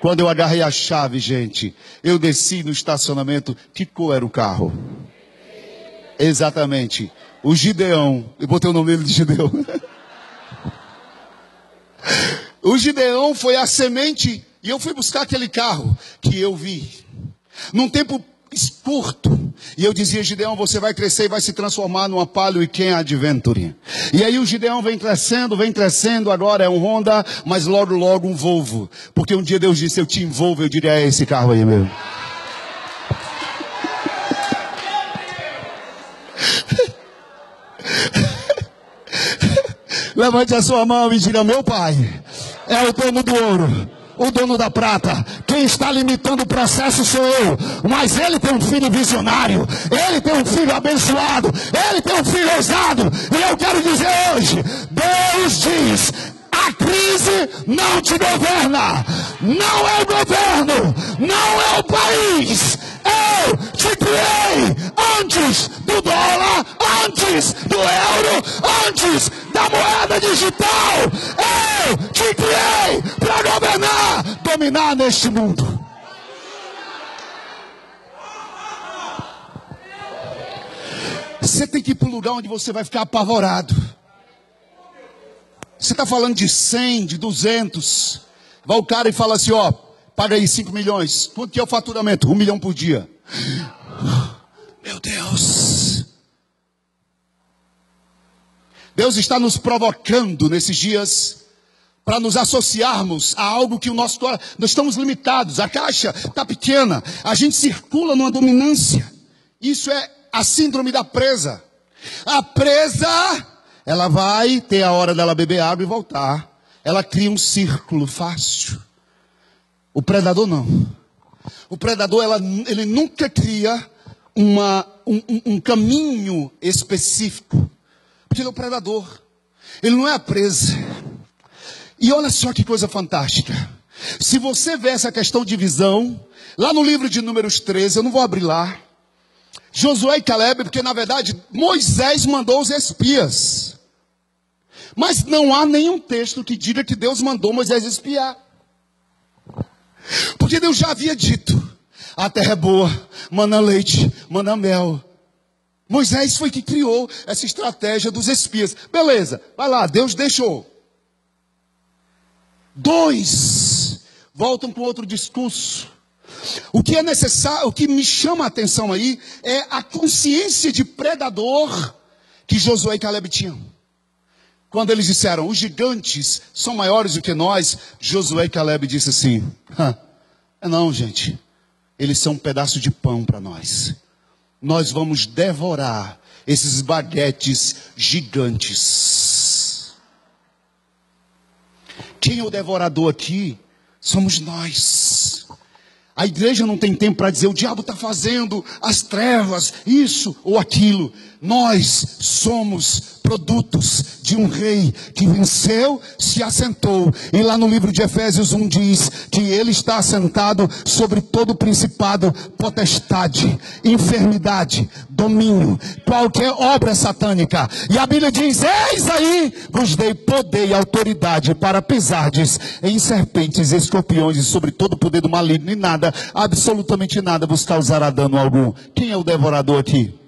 Quando eu agarrei a chave, gente, eu desci no estacionamento. Que cor era o carro? Exatamente, o Gideão. Eu botei o nome dele de Gideão. O Gideão foi a semente, e eu fui buscar aquele carro que eu vi. Num tempo curto. E eu dizia, Gideão, você vai crescer e vai se transformar numa Palio Weekend Adventure. E aí o Gideão vem crescendo, agora é um Honda, mas logo logo um Volvo. Porque um dia Deus disse, eu te envolvo, eu diria, é esse carro aí mesmo. Levante a sua mão e diga, meu pai é o dono do ouro, o dono da prata. Quem está limitando o processo sou eu. Mas ele tem um filho visionário. Ele tem um filho abençoado. Ele tem um filho ousado. E eu quero dizer hoje, Deus diz, a crise não te governa. Não é o governo. Não é o país. Eu te criei antes do dólar, antes do euro, antes da moeda digital. Eu te criei para governar, dominar neste mundo. Você tem que ir para um lugar onde você vai ficar apavorado. Você está falando de 100, de 200. Vai o cara e fala assim, ó, paga aí 5 milhões. Quanto que é o faturamento? 1 milhão por dia. Meu Deus. Deus está nos provocando nesses dias para nos associarmos a algo que nós estamos limitados. A caixa está pequena, a gente circula numa dominância. Isso é a síndrome da presa. A presa, ela vai ter a hora dela beber água e voltar. Ela cria um círculo fácil. O predador não. O predador, ele nunca cria um caminho específico. Porque ele é o predador. Ele não é a presa. E olha só que coisa fantástica. Se você vê essa questão de visão, lá no livro de Números 13, eu não vou abrir lá. Josué e Caleb, porque na verdade Moisés mandou os espias. Mas não há nenhum texto que diga que Deus mandou Moisés espiar. Porque Deus já havia dito: a terra é boa, mana leite, mana mel. Moisés foi que criou essa estratégia dos espias. Beleza, vai lá, Deus deixou. 2 voltam para outro discurso. O que é necessário, o que me chama a atenção aí é a consciência de predador que Josué e Caleb tinham. Quando eles disseram: os gigantes são maiores do que nós, Josué e Caleb disse assim: não, gente, eles são um pedaço de pão para nós. Nós vamos devorar esses baguetes gigantes. Quem é o devorador aqui? Somos nós. A igreja não tem tempo para dizer: o diabo está fazendo, as trevas, isso ou aquilo. Nós somos produtos de um rei que venceu, se assentou. E lá no livro de Efésios 1 diz que ele está assentado sobre todo principado, potestade, enfermidade, domínio, qualquer obra satânica. E a Bíblia diz: eis aí, vos dei poder e autoridade para pisardes em serpentes, escorpiões e sobre todo o poder do maligno, e nada, absolutamente nada vos causará dano algum. Quem é o devorador aqui?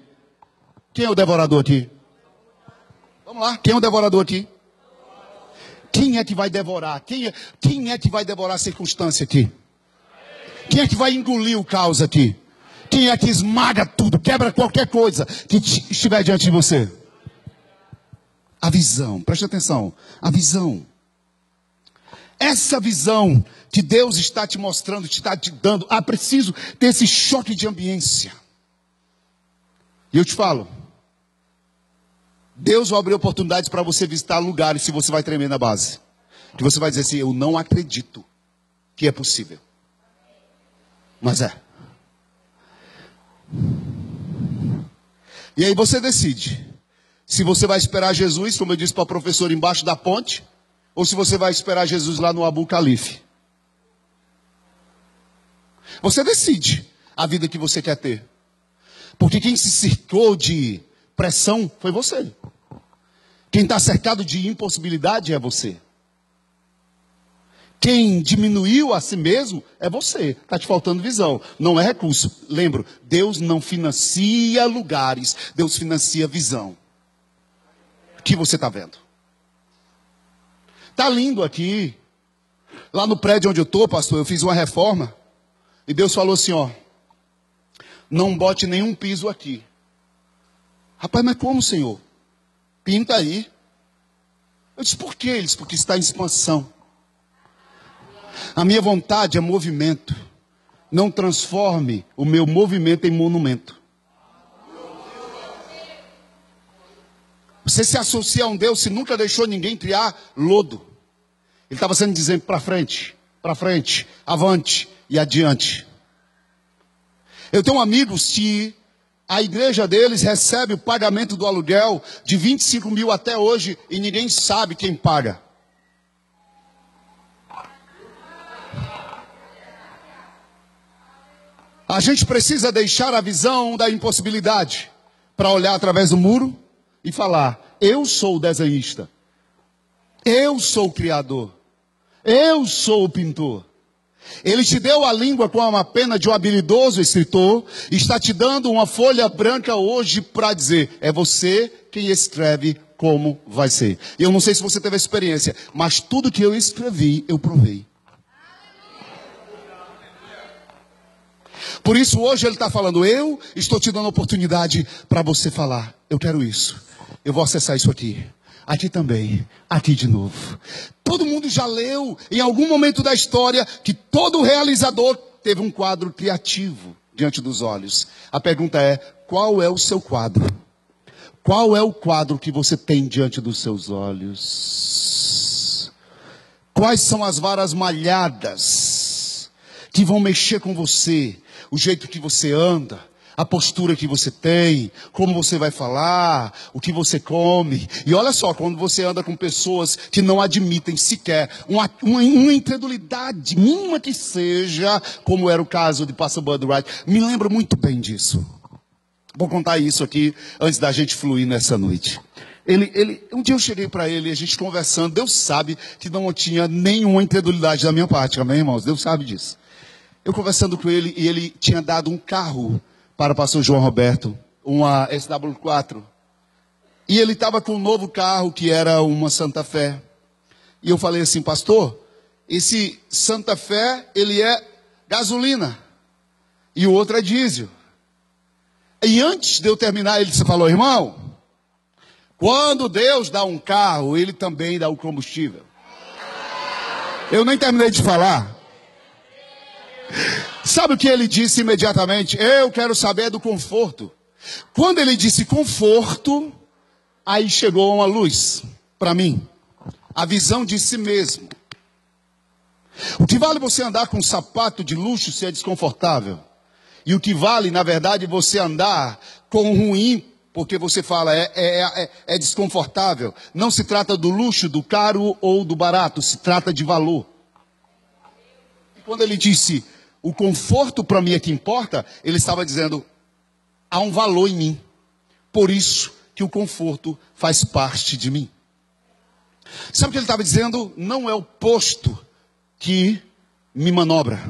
Quem é o devorador aqui? Vamos lá, quem é o devorador aqui? Quem é que vai devorar? Quem é que vai devorar a circunstância aqui? Quem é que vai engolir o caos aqui? Quem é que esmaga tudo, quebra qualquer coisa que estiver diante de você? A visão, preste atenção, a visão. Essa visão que Deus está te mostrando, está te dando, preciso ter esse choque de ambiência. E eu te falo, Deus vai abrir oportunidades para você visitar lugares se você vai tremer na base. Que você vai dizer assim: eu não acredito que é possível. Mas é. E aí você decide se você vai esperar Jesus, como eu disse para o professor, embaixo da ponte, ou se você vai esperar Jesus lá no Abu Calife. Você decide a vida que você quer ter. Porque quem se cercou de pressão foi você. Quem está cercado de impossibilidade é você. Quem diminuiu a si mesmo é você. Está te faltando visão, não é recurso. Lembro, Deus não financia lugares, Deus financia visão. O que você está vendo? Está lindo aqui. Lá no prédio onde eu estou, pastor, eu fiz uma reforma. E Deus falou assim: ó, não bote nenhum piso aqui. Rapaz, mas como, Senhor? Pinta aí. Eu disse: por quê? Ele disse: porque está em expansão. A minha vontade é movimento. Não transforme o meu movimento em monumento. Você se associa a um Deus se nunca deixou ninguém criar lodo. Ele estava sendo dizendo para frente, avante e adiante. Eu tenho amigos que a igreja deles recebe o pagamento do aluguel de 25 mil até hoje e ninguém sabe quem paga. A gente precisa deixar a visão da impossibilidade para olhar através do muro e falar: eu sou o desenhista, eu sou o criador, eu sou o pintor. Ele te deu a língua com uma pena de um habilidoso escritor, e está te dando uma folha branca hoje para dizer: é você quem escreve como vai ser. Eu não sei se você teve essa experiência, mas tudo que eu escrevi, eu provei. Por isso hoje ele está falando: eu estou te dando a oportunidade para você falar. Eu quero isso, eu vou acessar isso aqui. aqui também, aqui de novo. Todo mundo já leu em algum momento da história que todo realizador teve um quadro criativo diante dos olhos. A pergunta é, qual é o seu quadro? Qual é o quadro que você tem diante dos seus olhos? Quais são as varas malhadas que vão mexer com você? O jeito que você anda, a postura que você tem, como você vai falar, o que você come. E olha só, quando você anda com pessoas que não admitem sequer uma incredulidade mínima que seja, como era o caso de Pastor Bud Wright, me lembro muito bem disso. Vou contar isso aqui antes da gente fluir nessa noite. Um dia eu cheguei para ele, a gente conversando, Deus sabe que não tinha nenhuma incredulidade da minha parte, amém, irmãos? Deus sabe disso. Eu conversando com ele, e ele tinha dado um carro para o pastor João Roberto, uma SW4. E ele estava com um novo carro, que era uma Santa Fé. E eu falei assim, pastor, esse Santa Fé, ele é gasolina. E o outro é diesel. E antes de eu terminar, ele falou, irmão, quando Deus dá um carro, ele também dá o combustível. Eu nem terminei de falar. Sabe o que ele disse imediatamente? Eu quero saber do conforto. Quando ele disse conforto, aí chegou uma luz para mim. A visão de si mesmo. O que vale você andar com um sapato de luxo se é desconfortável? E o que vale, na verdade, você andar com um ruim, porque você fala, é desconfortável. Não se trata do luxo, do caro ou do barato, se trata de valor. E quando ele disse, o conforto para mim é que importa, ele estava dizendo, há um valor em mim. Por isso que o conforto faz parte de mim. Sabe o que ele estava dizendo? Não é o posto que me manobra.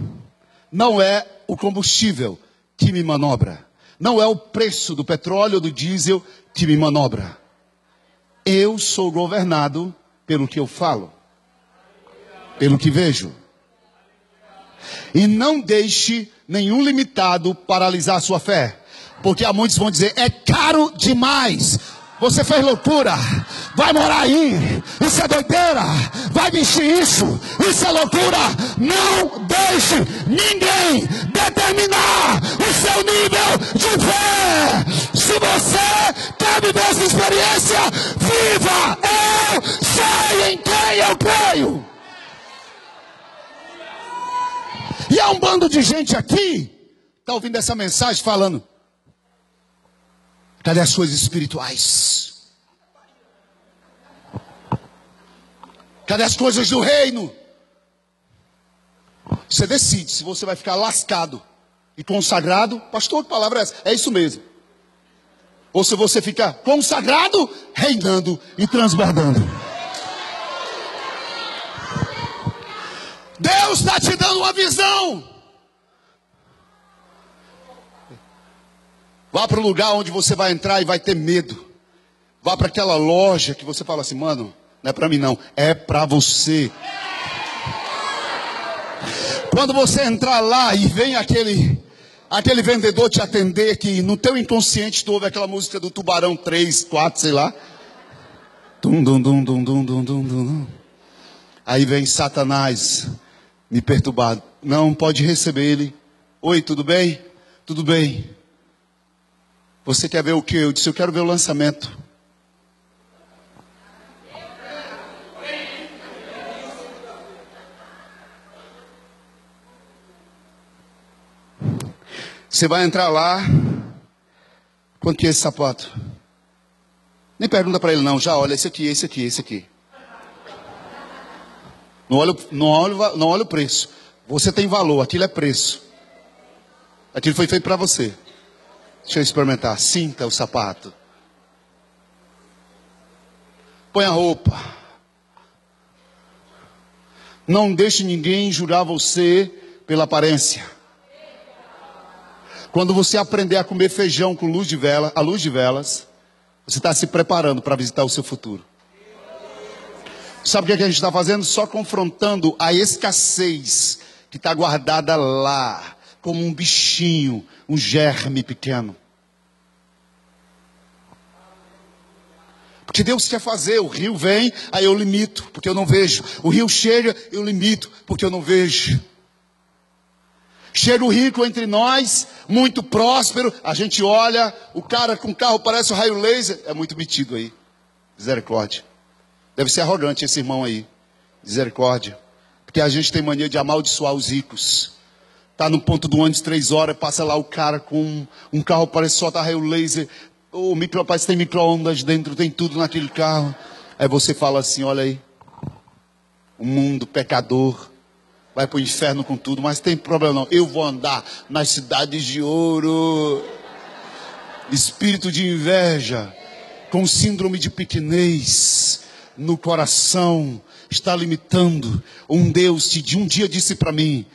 Não é o combustível que me manobra. Não é o preço do petróleo ou do diesel que me manobra. Eu sou governado pelo que eu falo, pelo que vejo. E não deixe nenhum limitado paralisar a sua fé. Porque há muitos que vão dizer, é caro demais. Você fez loucura. Vai morar aí. Isso é doideira. Vai vestir isso. Isso é loucura. Não deixe ninguém determinar o seu nível de fé. Se você quer viver essa experiência, viva. Eu sei em quem eu creio. E há um bando de gente aqui, está ouvindo essa mensagem falando, cadê as coisas espirituais? Cadê as coisas do reino? Você decide se você vai ficar lascado e consagrado. Pastor, que palavra é essa? É isso mesmo. Ou se você ficar consagrado, reinando e transbordando. Deus está te dando uma visão. Vá para o lugar onde você vai entrar e vai ter medo. Vá para aquela loja que você fala assim, mano, não é para mim não, é para você. Quando você entrar lá e vem aquele vendedor te atender, que no teu inconsciente tu ouve aquela música do Tubarão 3, 4, sei lá. Dum, dum, dum, dum, dum, dum, dum, dum. Aí vem Satanás me perturbar. Não pode receber ele. Oi, tudo bem? Tudo bem. Você quer ver o quê? Eu disse, eu quero ver o lançamento. Você vai entrar lá. Quanto que é esse sapato? Nem pergunta para ele não. Já olha, esse aqui, esse aqui, esse aqui. Não olha o preço. Você tem valor, aquilo é preço. Aquilo foi feito para você. Deixa eu experimentar. Sinta o sapato. Põe a roupa. Não deixe ninguém julgar você pela aparência. Quando você aprender a comer feijão com luz de vela, à luz de velas, você está se preparando para visitar o seu futuro. Sabe o que a gente está fazendo? Só confrontando a escassez que está guardada lá, como um bichinho, um germe pequeno. Porque Deus quer fazer. O rio vem, aí eu limito, porque eu não vejo. O rio chega, eu limito, porque eu não vejo. Chega o rico entre nós, muito próspero. A gente olha, o cara com carro parece um raio laser. É muito metido aí. Misericórdia. Deve ser arrogante esse irmão aí. Misericórdia. Porque a gente tem mania de amaldiçoar os ricos. Tá no ponto do ônibus 3 horas, passa lá o cara com um carro parece só tá raio laser. O parece que tem micro-ondas dentro, tem tudo naquele carro. Aí você fala assim, olha aí. O mundo pecador. Vai para o inferno com tudo, mas tem problema não. Eu vou andar nas cidades de ouro. Espírito de inveja, com síndrome de pequenez no coração, está limitando um Deus que de um dia disse para mim,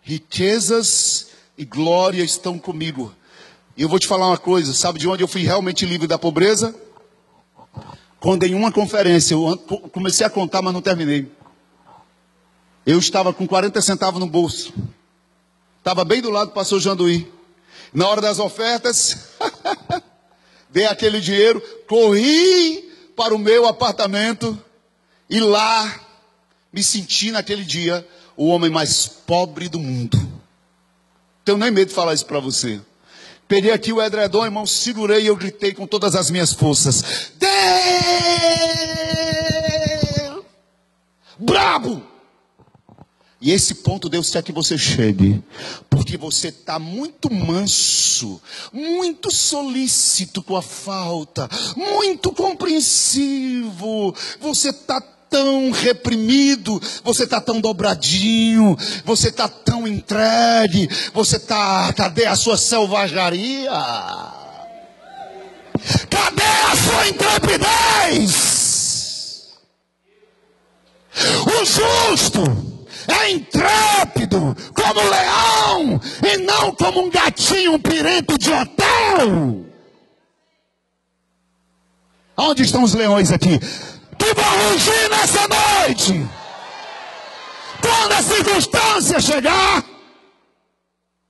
riquezas e glória estão comigo. E eu vou te falar uma coisa, sabe de onde eu fui realmente livre da pobreza? Quando em uma conferência, eu comecei a contar, mas não terminei. Eu estava com 40 centavos no bolso. Estava bem do lado do pastor Janduí. Na hora das ofertas, dei aquele dinheiro, corri para o meu apartamento e lá me senti naquele dia o homem mais pobre do mundo. Tenho nem medo de falar isso para você. Peguei aqui o edredom, irmão, segurei e eu gritei com todas as minhas forças. Deus! Brabo! E esse ponto Deus quer que você chegue, porque você está muito manso, muito solícito com a falta, muito compreensivo, você está tão reprimido, você está tão dobradinho, você está tão entregue, você está, cadê a sua selvageria? Cadê a sua intrepidez? O justo é intrépido como um leão e não como um gatinho, um pirento de hotel. Onde estão os leões aqui? Que vão rugir nessa noite. Quando a circunstância chegar,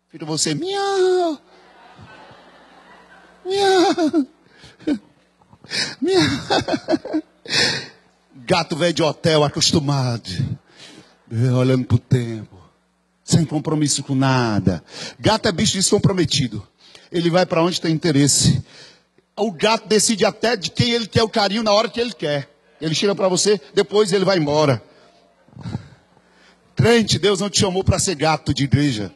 fica você, miau, miau, miau. Gato velho de hotel acostumado. Olhando para o tempo, sem compromisso com nada. Gato é bicho descomprometido. Ele vai para onde tem interesse. O gato decide até de quem ele quer o carinho na hora que ele quer. Ele chega para você, depois ele vai embora. Crente, Deus não te chamou para ser gato de igreja.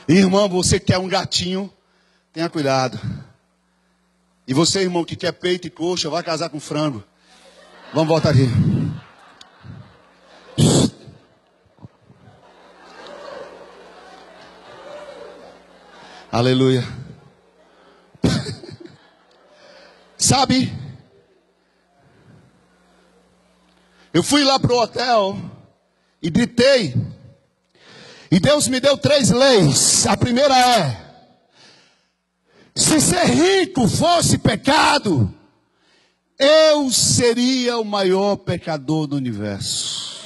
Irmão, você quer um gatinho, tenha cuidado. E você, irmão, que quer peito e coxa, vai casar com frango. Vamos voltar aqui. Aleluia. Sabe? Eu fui lá para o hotel e gritei. E Deus me deu 3 leis. A primeira é: se ser rico fosse pecado, eu seria o maior pecador do universo.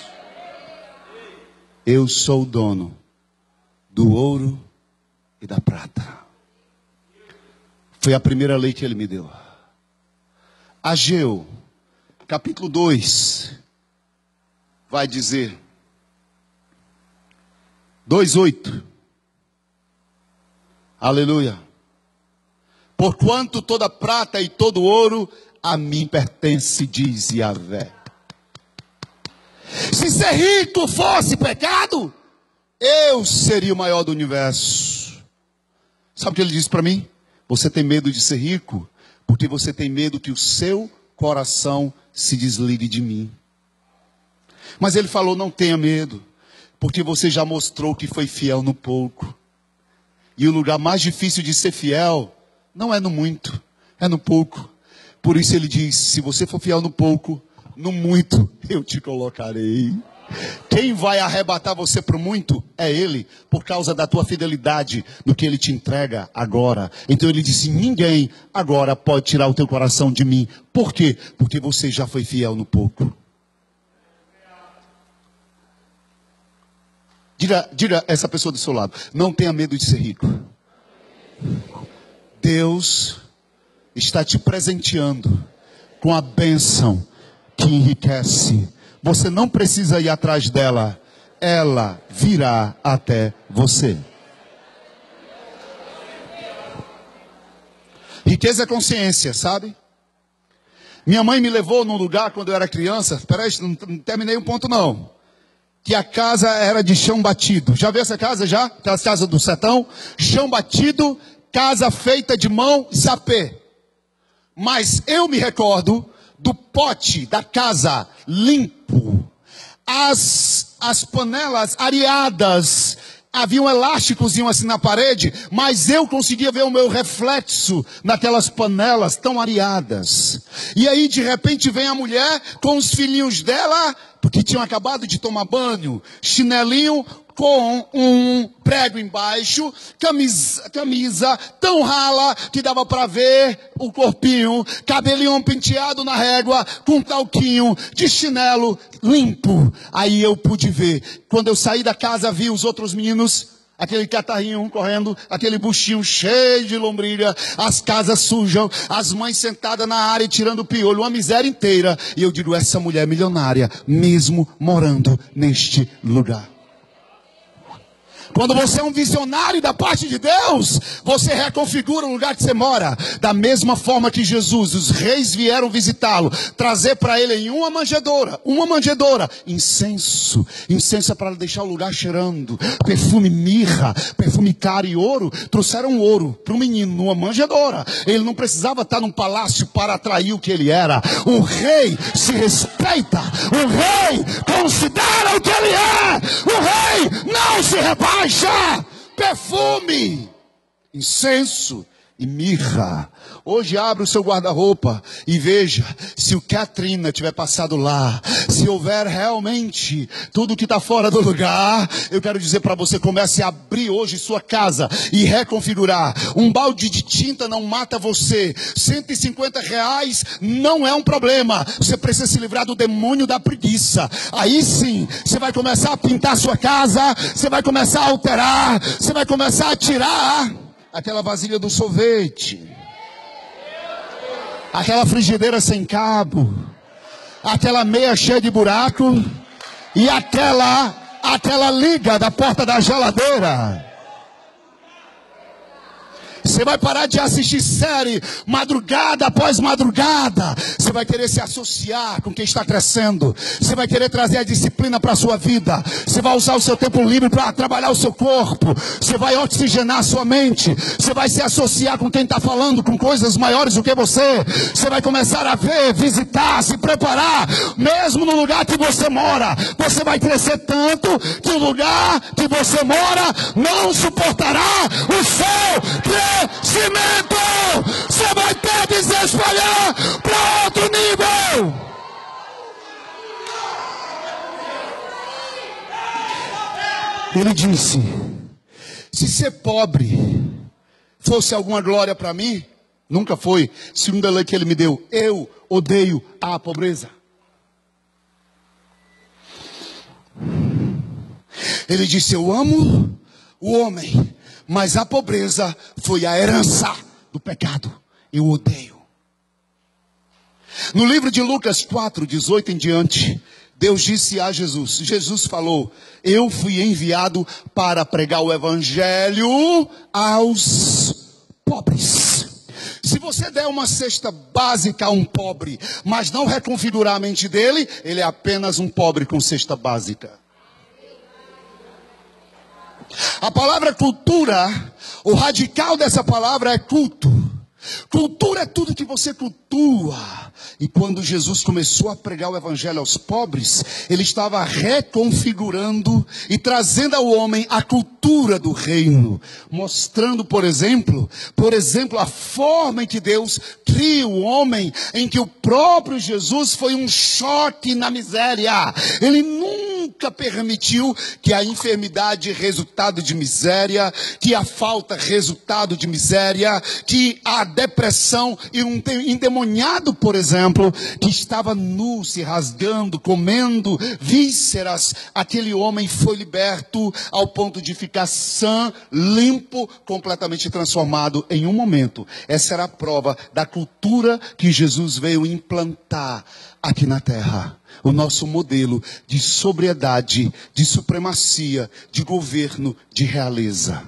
Eu sou o dono do ouro e da prata. Foi a primeira lei que ele me deu. Ageu, capítulo 2, vai dizer, 2:8. Aleluia. Porquanto toda prata e todo ouro a mim pertence, diz Yahvé. Se ser rico fosse pecado, eu seria o maior do universo. Sabe o que ele disse para mim? Você tem medo de ser rico porque você tem medo que o seu coração se desligue de mim. Mas ele falou, não tenha medo, porque você já mostrou que foi fiel no pouco. E o lugar mais difícil de ser fiel não é no muito, é no pouco. Por isso ele diz, se você for fiel no pouco, no muito eu te colocarei. Quem vai arrebatar você para o muito é ele, por causa da tua fidelidade no que ele te entrega agora. Então ele disse, ninguém agora pode tirar o teu coração de mim. Por quê? Porque você já foi fiel no pouco. Diga essa pessoa do seu lado, não tenha medo de ser rico. Deus está te presenteando com a bênção que enriquece. Você não precisa ir atrás dela, ela virá até você. Riqueza é consciência, sabe? Minha mãe me levou num lugar quando eu era criança. Espera aí, não terminei o ponto não. Que a casa era de chão batido. Já viu essa casa já? Aquelas casas do sertão? Chão batido, casa feita de mão e sapê. Mas eu me recordo do pote da casa limpo. As panelas areadas. Havia um elásticozinho assim na parede, mas eu conseguia ver o meu reflexo naquelas panelas tão areadas. E aí de repente vem a mulher com os filhinhos dela, porque tinham acabado de tomar banho, chinelinho com um prego embaixo, camisa tão rala que dava para ver o corpinho, cabelinho penteado na régua, com talquinho, de chinelo limpo. Aí eu pude ver. Quando eu saí da casa, vi os outros meninos, aquele catarrinho correndo, aquele buchinho cheio de lombriga, as casas sujas, as mães sentadas na área tirando o piolho, uma miséria inteira. E eu digo, essa mulher é milionária, mesmo morando neste lugar. Quando você é um visionário da parte de Deus, você reconfigura o lugar que você mora. Da mesma forma que Jesus, os reis vieram visitá-lo, trazer para ele em uma manjedoura, incenso. Incenso é para deixar o lugar cheirando. Perfume mirra, perfume caro e ouro. Trouxeram ouro para o menino numa manjedoura. Ele não precisava estar num palácio para atrair o que ele era. O rei se respeita. O rei considera o que ele é. O rei não se rebaixa. Perfume, incenso e mirra. Hoje abre o seu guarda-roupa e veja se o Katrina tiver passado lá, se houver realmente tudo que está fora do lugar. Eu quero dizer para você, comece a abrir hoje sua casa e reconfigurar. Um balde de tinta não mata você. R$150 não é um problema. Você precisa se livrar do demônio da preguiça. Aí sim, você vai começar a pintar sua casa, você vai começar a alterar, você vai começar a tirar aquela vasilha do sorvete, aquela frigideira sem cabo, aquela meia cheia de buraco e aquela liga da porta da geladeira. Você vai parar de assistir série madrugada após madrugada. Você vai querer se associar com quem está crescendo. Você vai querer trazer a disciplina para a sua vida. Você vai usar o seu tempo livre para trabalhar o seu corpo. Você vai oxigenar a sua mente. Você vai se associar com quem está falando com coisas maiores do que você. Você vai começar a ver, visitar, se preparar. Mesmo no lugar que você mora. Você vai crescer tanto que o lugar que você mora não suportará o seu crescimento. Você vai ter de se espalhar para outro nível. Ele disse: se ser pobre fosse alguma glória para mim, nunca foi. Segunda lei que ele me deu: eu odeio a pobreza. Ele disse: eu amo o homem, mas a pobreza foi a herança do pecado. Eu odeio. No livro de Lucas 4, 18 em diante, Deus disse a Jesus. Jesus falou: eu fui enviado para pregar o evangelho aos pobres. Se você der uma cesta básica a um pobre, mas não reconfigurar a mente dele, ele é apenas um pobre com cesta básica. A palavra cultura, o radical dessa palavra é culto. Cultura é tudo que você cultua. E quando Jesus começou a pregar o evangelho aos pobres, ele estava reconfigurando e trazendo ao homem a cultura do reino, mostrando, por exemplo, a forma em que Deus cria o homem, em que o próprio Jesus foi um choque na miséria. Ele nunca nunca permitiu que a enfermidade resultado de miséria, que a falta resultado de miséria, que a depressão e um endemoniado, por exemplo, que estava nu, se rasgando, comendo vísceras, aquele homem foi liberto ao ponto de ficar sã, limpo, completamente transformado em um momento. Essa era a prova da cultura que Jesus veio implantar aqui na terra. O nosso modelo de sobriedade, de supremacia, de governo, de realeza.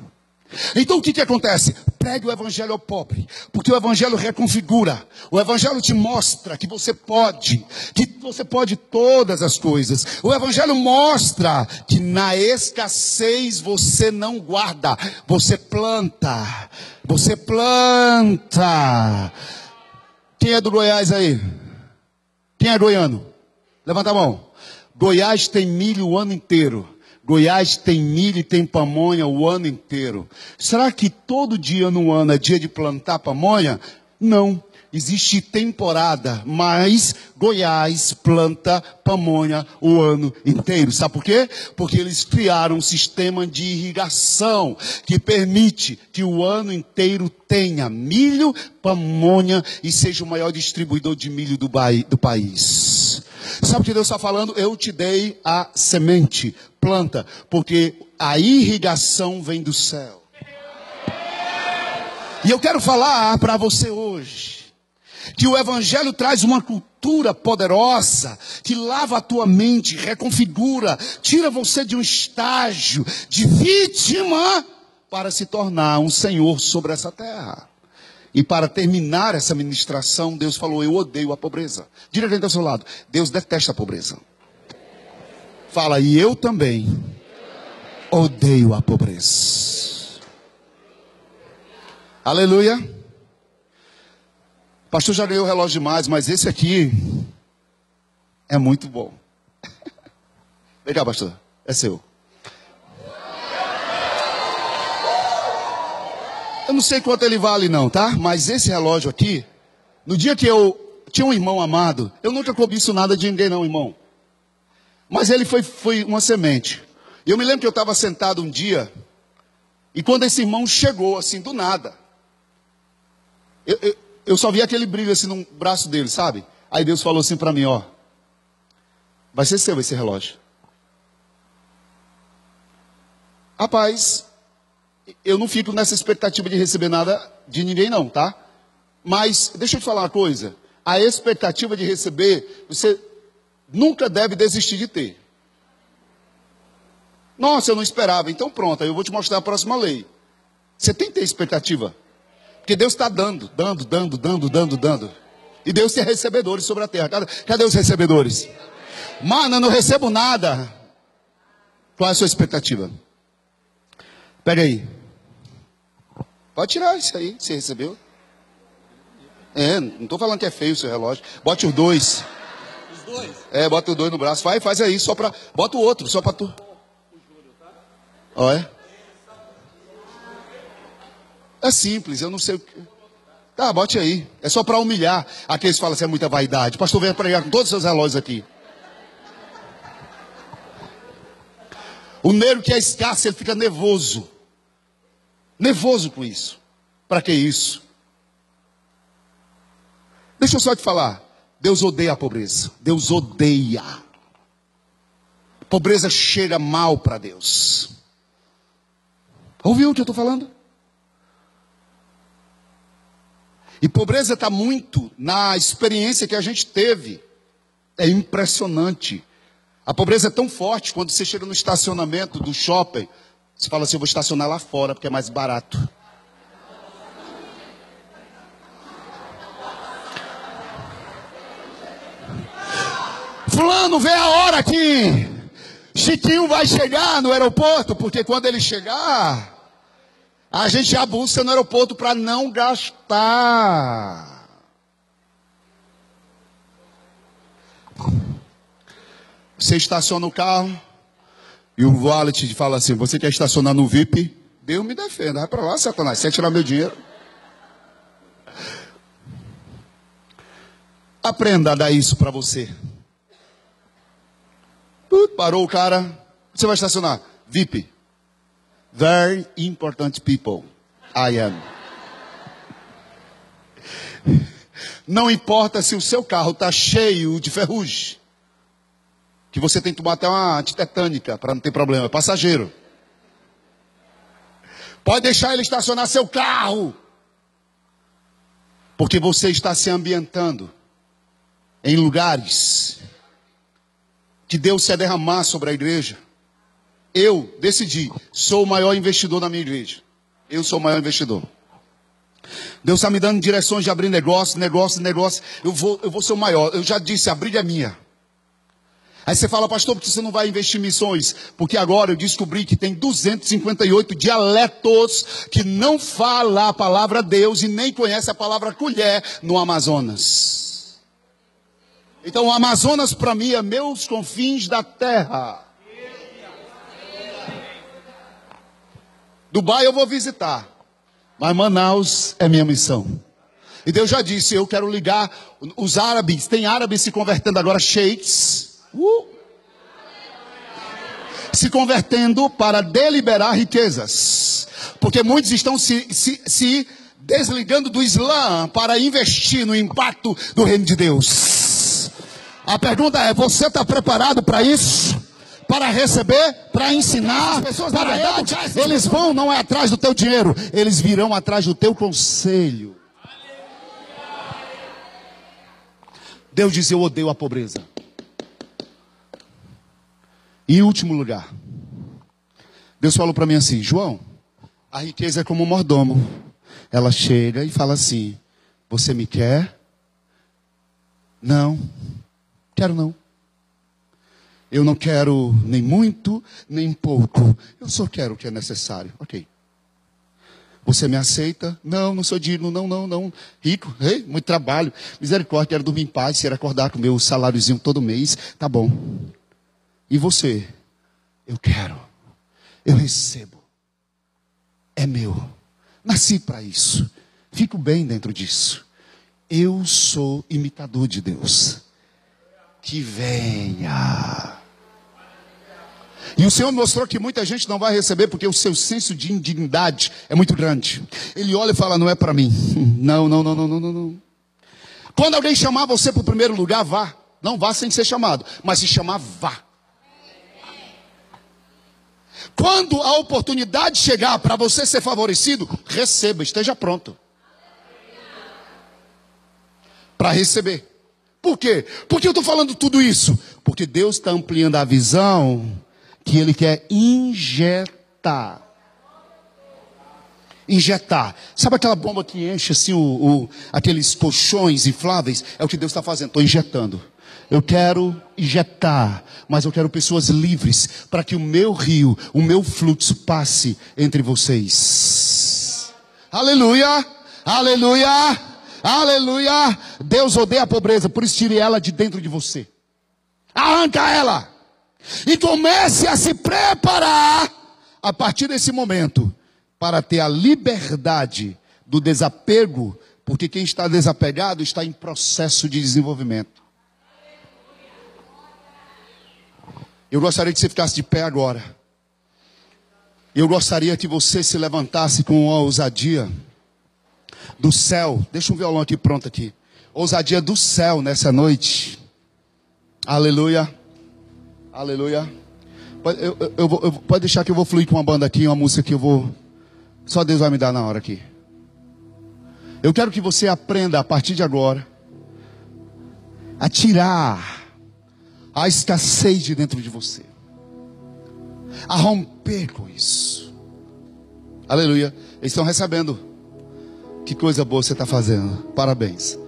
Então o que acontece? Pregue o evangelho ao pobre, porque o evangelho reconfigura. O evangelho te mostra que você pode todas as coisas. O evangelho mostra que na escassez você não guarda, você planta. Você planta. Quem é do Goiás aí? Quem é goiano? Levanta a mão. Goiás tem milho o ano inteiro. Goiás tem milho e tem pamonha o ano inteiro. Será que todo dia no ano é dia de plantar pamonha? Não. Existe temporada, mas Goiás planta pamonha o ano inteiro. Sabe por quê? Porque eles criaram um sistema de irrigação que permite que o ano inteiro tenha milho, pamonha e seja o maior distribuidor de milho do país. Sabe o que Deus está falando? Eu te dei a semente, planta, porque a irrigação vem do céu. E eu quero falar para você hoje que o evangelho traz uma cultura poderosa, que lava a tua mente, reconfigura, tira você de um estágio de vítima para se tornar um senhor sobre essa terra. E para terminar essa ministração, Deus falou: eu odeio a pobreza. Diga quem está ao seu lado: Deus detesta a pobreza. Fala: e eu também odeio a pobreza. Aleluia. Pastor já ganhou o relógio demais, mas esse aqui é muito bom. Vem cá, pastor, é seu. Eu não sei quanto ele vale não, tá? Mas esse relógio aqui, no dia que eu tinha um irmão amado, eu nunca cobiço nada de ninguém não, irmão. Mas ele foi uma semente. E eu me lembro que eu estava sentado um dia, e quando esse irmão chegou, assim, do nada, eu só vi aquele brilho assim no braço dele, sabe? Aí Deus falou assim para mim, ó: vai ser seu esse relógio. Rapaz, eu não fico nessa expectativa de receber nada de ninguém não, tá? Mas deixa eu te falar uma coisa. A expectativa de receber, você nunca deve desistir de ter. Nossa, eu não esperava. Então pronto, aí eu vou te mostrar a próxima lei. Você tem que ter expectativa. Porque Deus está dando. E Deus tem recebedores sobre a terra. Cadê os recebedores? Mano, eu não recebo nada. Qual é a sua expectativa? Pega aí. Pode tirar isso aí, você recebeu. Não estou falando que é feio o seu relógio. Bote os dois. Os dois? Bota os dois no braço. Faz aí, só para... Bota o outro, só para tu. Olha. É simples, eu não sei o que... Tá, bote aí. É só para humilhar aqueles que falam assim, é muita vaidade. O pastor veio pregar com todos os seus relógios aqui. O negro que é escasso, ele fica nervoso. Nervoso com isso. Para que isso? Deixa eu só te falar. Deus odeia a pobreza. Deus odeia. A pobreza cheira mal para Deus. Ouviu o que eu estou falando? E pobreza está muito na experiência que a gente teve. É impressionante. A pobreza é tão forte, quando você chega no estacionamento do shopping, você fala assim, eu vou estacionar lá fora, porque é mais barato. Fulano, vê a hora que Chiquinho vai chegar no aeroporto, porque quando ele chegar... a gente já busca no aeroporto para não gastar. Você estaciona o carro e o valet fala assim, você quer estacionar no VIP? Deus me defenda, vai para lá, Satanás, você quer tirar meu dinheiro? Aprenda a dar isso para você. Parou o cara. Você vai estacionar? VIP. Very important people. I am. Não importa se o seu carro está cheio de ferrugem, que você tem que tomar até uma antitetânica para não ter problema. É passageiro. Pode deixar ele estacionar seu carro, porque você está se ambientando em lugares que Deus quer derramar sobre a igreja. Eu decidi, sou o maior investidor na minha igreja. Eu sou o maior investidor. Deus está me dando direções de abrir negócio. Eu vou ser o maior. Eu já disse, a briga é minha. Aí você fala, pastor, por que você não vai investir em missões? Porque agora eu descobri que tem 258 dialetos que não falam a palavra Deus e nem conhecem a palavra colher no Amazonas. Então o Amazonas para mim é meus confins da terra. Dubai eu vou visitar, mas Manaus é minha missão. E Deus já disse, eu quero ligar os árabes, tem árabes se convertendo agora, sheiks, se convertendo para deliberar riquezas. Porque muitos estão se desligando do Islã para investir no impacto do reino de Deus. A pergunta é, você está preparado para isso? Para receber, para ensinar, na verdade, eles vão não é atrás do teu dinheiro, eles virão atrás do teu conselho. Deus diz, eu odeio a pobreza. E em último lugar, Deus falou para mim assim, João, a riqueza é como um mordomo. Ela chega e fala assim, você me quer? Não, quero não. Eu não quero nem muito, nem pouco. Eu só quero o que é necessário. Ok. Você me aceita? Não, não sou digno, não. Rico, muito trabalho. Misericórdia, quero dormir em paz, quero acordar com o meu saláriozinho todo mês. Tá bom. E você? Eu quero. Eu recebo. É meu. Nasci para isso. Fico bem dentro disso. Eu sou imitador de Deus. Que venha. E o Senhor mostrou que muita gente não vai receber porque o seu senso de indignidade é muito grande. Ele olha e fala, não é para mim. Não. Quando alguém chamar você para o primeiro lugar, vá. Não vá sem ser chamado, mas se chamar, vá. Quando a oportunidade chegar para você ser favorecido, receba, esteja pronto para receber. Por quê? Por que eu estou falando tudo isso? Porque Deus está ampliando a visão que Ele quer injetar. Injetar. Sabe aquela bomba que enche assim aqueles colchões infláveis? É o que Deus está fazendo. Estou injetando. Eu quero injetar, mas eu quero pessoas livres para que o meu rio, o meu fluxo passe entre vocês. Aleluia! Aleluia! Aleluia! Deus odeia a pobreza, por isso tire ela de dentro de você. Arranca ela. E comece a se preparar a partir desse momento para ter a liberdade do desapego, porque quem está desapegado está em processo de desenvolvimento. Eu gostaria que você ficasse de pé agora. Eu gostaria que você se levantasse com a ousadia do céu. Deixa um violão aqui pronto aqui. Ousadia do céu nessa noite. Aleluia. Aleluia. Pode deixar que eu vou fluir com uma banda aqui, uma música que eu vou... Só Deus vai me dar na hora aqui. Eu quero que você aprenda a partir de agora a tirar a escassez de dentro de você. A romper com isso. Aleluia. Eles estão recebendo. Que coisa boa você está fazendo. Parabéns.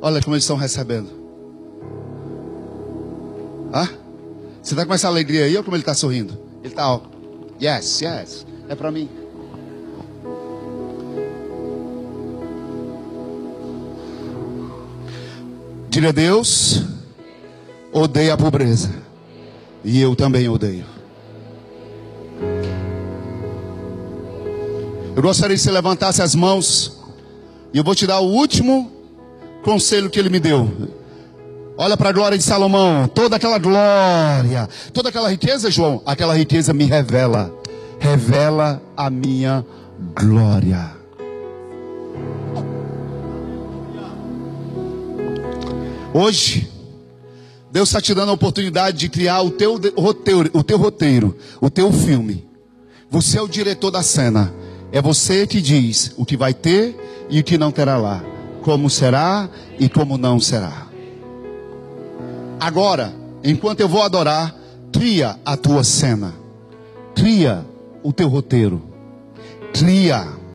Olha como eles estão recebendo. Você está com essa alegria aí? Olha como ele está sorrindo. Ele está, ó. Yes. É para mim. Diga a Deus, odeia a pobreza. E eu também odeio. Eu gostaria que você levantasse as mãos. E eu vou te dar o último conselho que ele me deu. Olha para a glória de Salomão. Toda aquela glória, toda aquela riqueza, João, aquela riqueza me revela. Revela a minha glória. Hoje, Deus está te dando a oportunidade de criar o teu roteiro, o teu filme. Você é o diretor da cena. É você que diz o que vai ter e o que não terá lá. Como será e como não será. Agora, enquanto eu vou adorar, cria a tua cena. Cria o teu roteiro. Cria.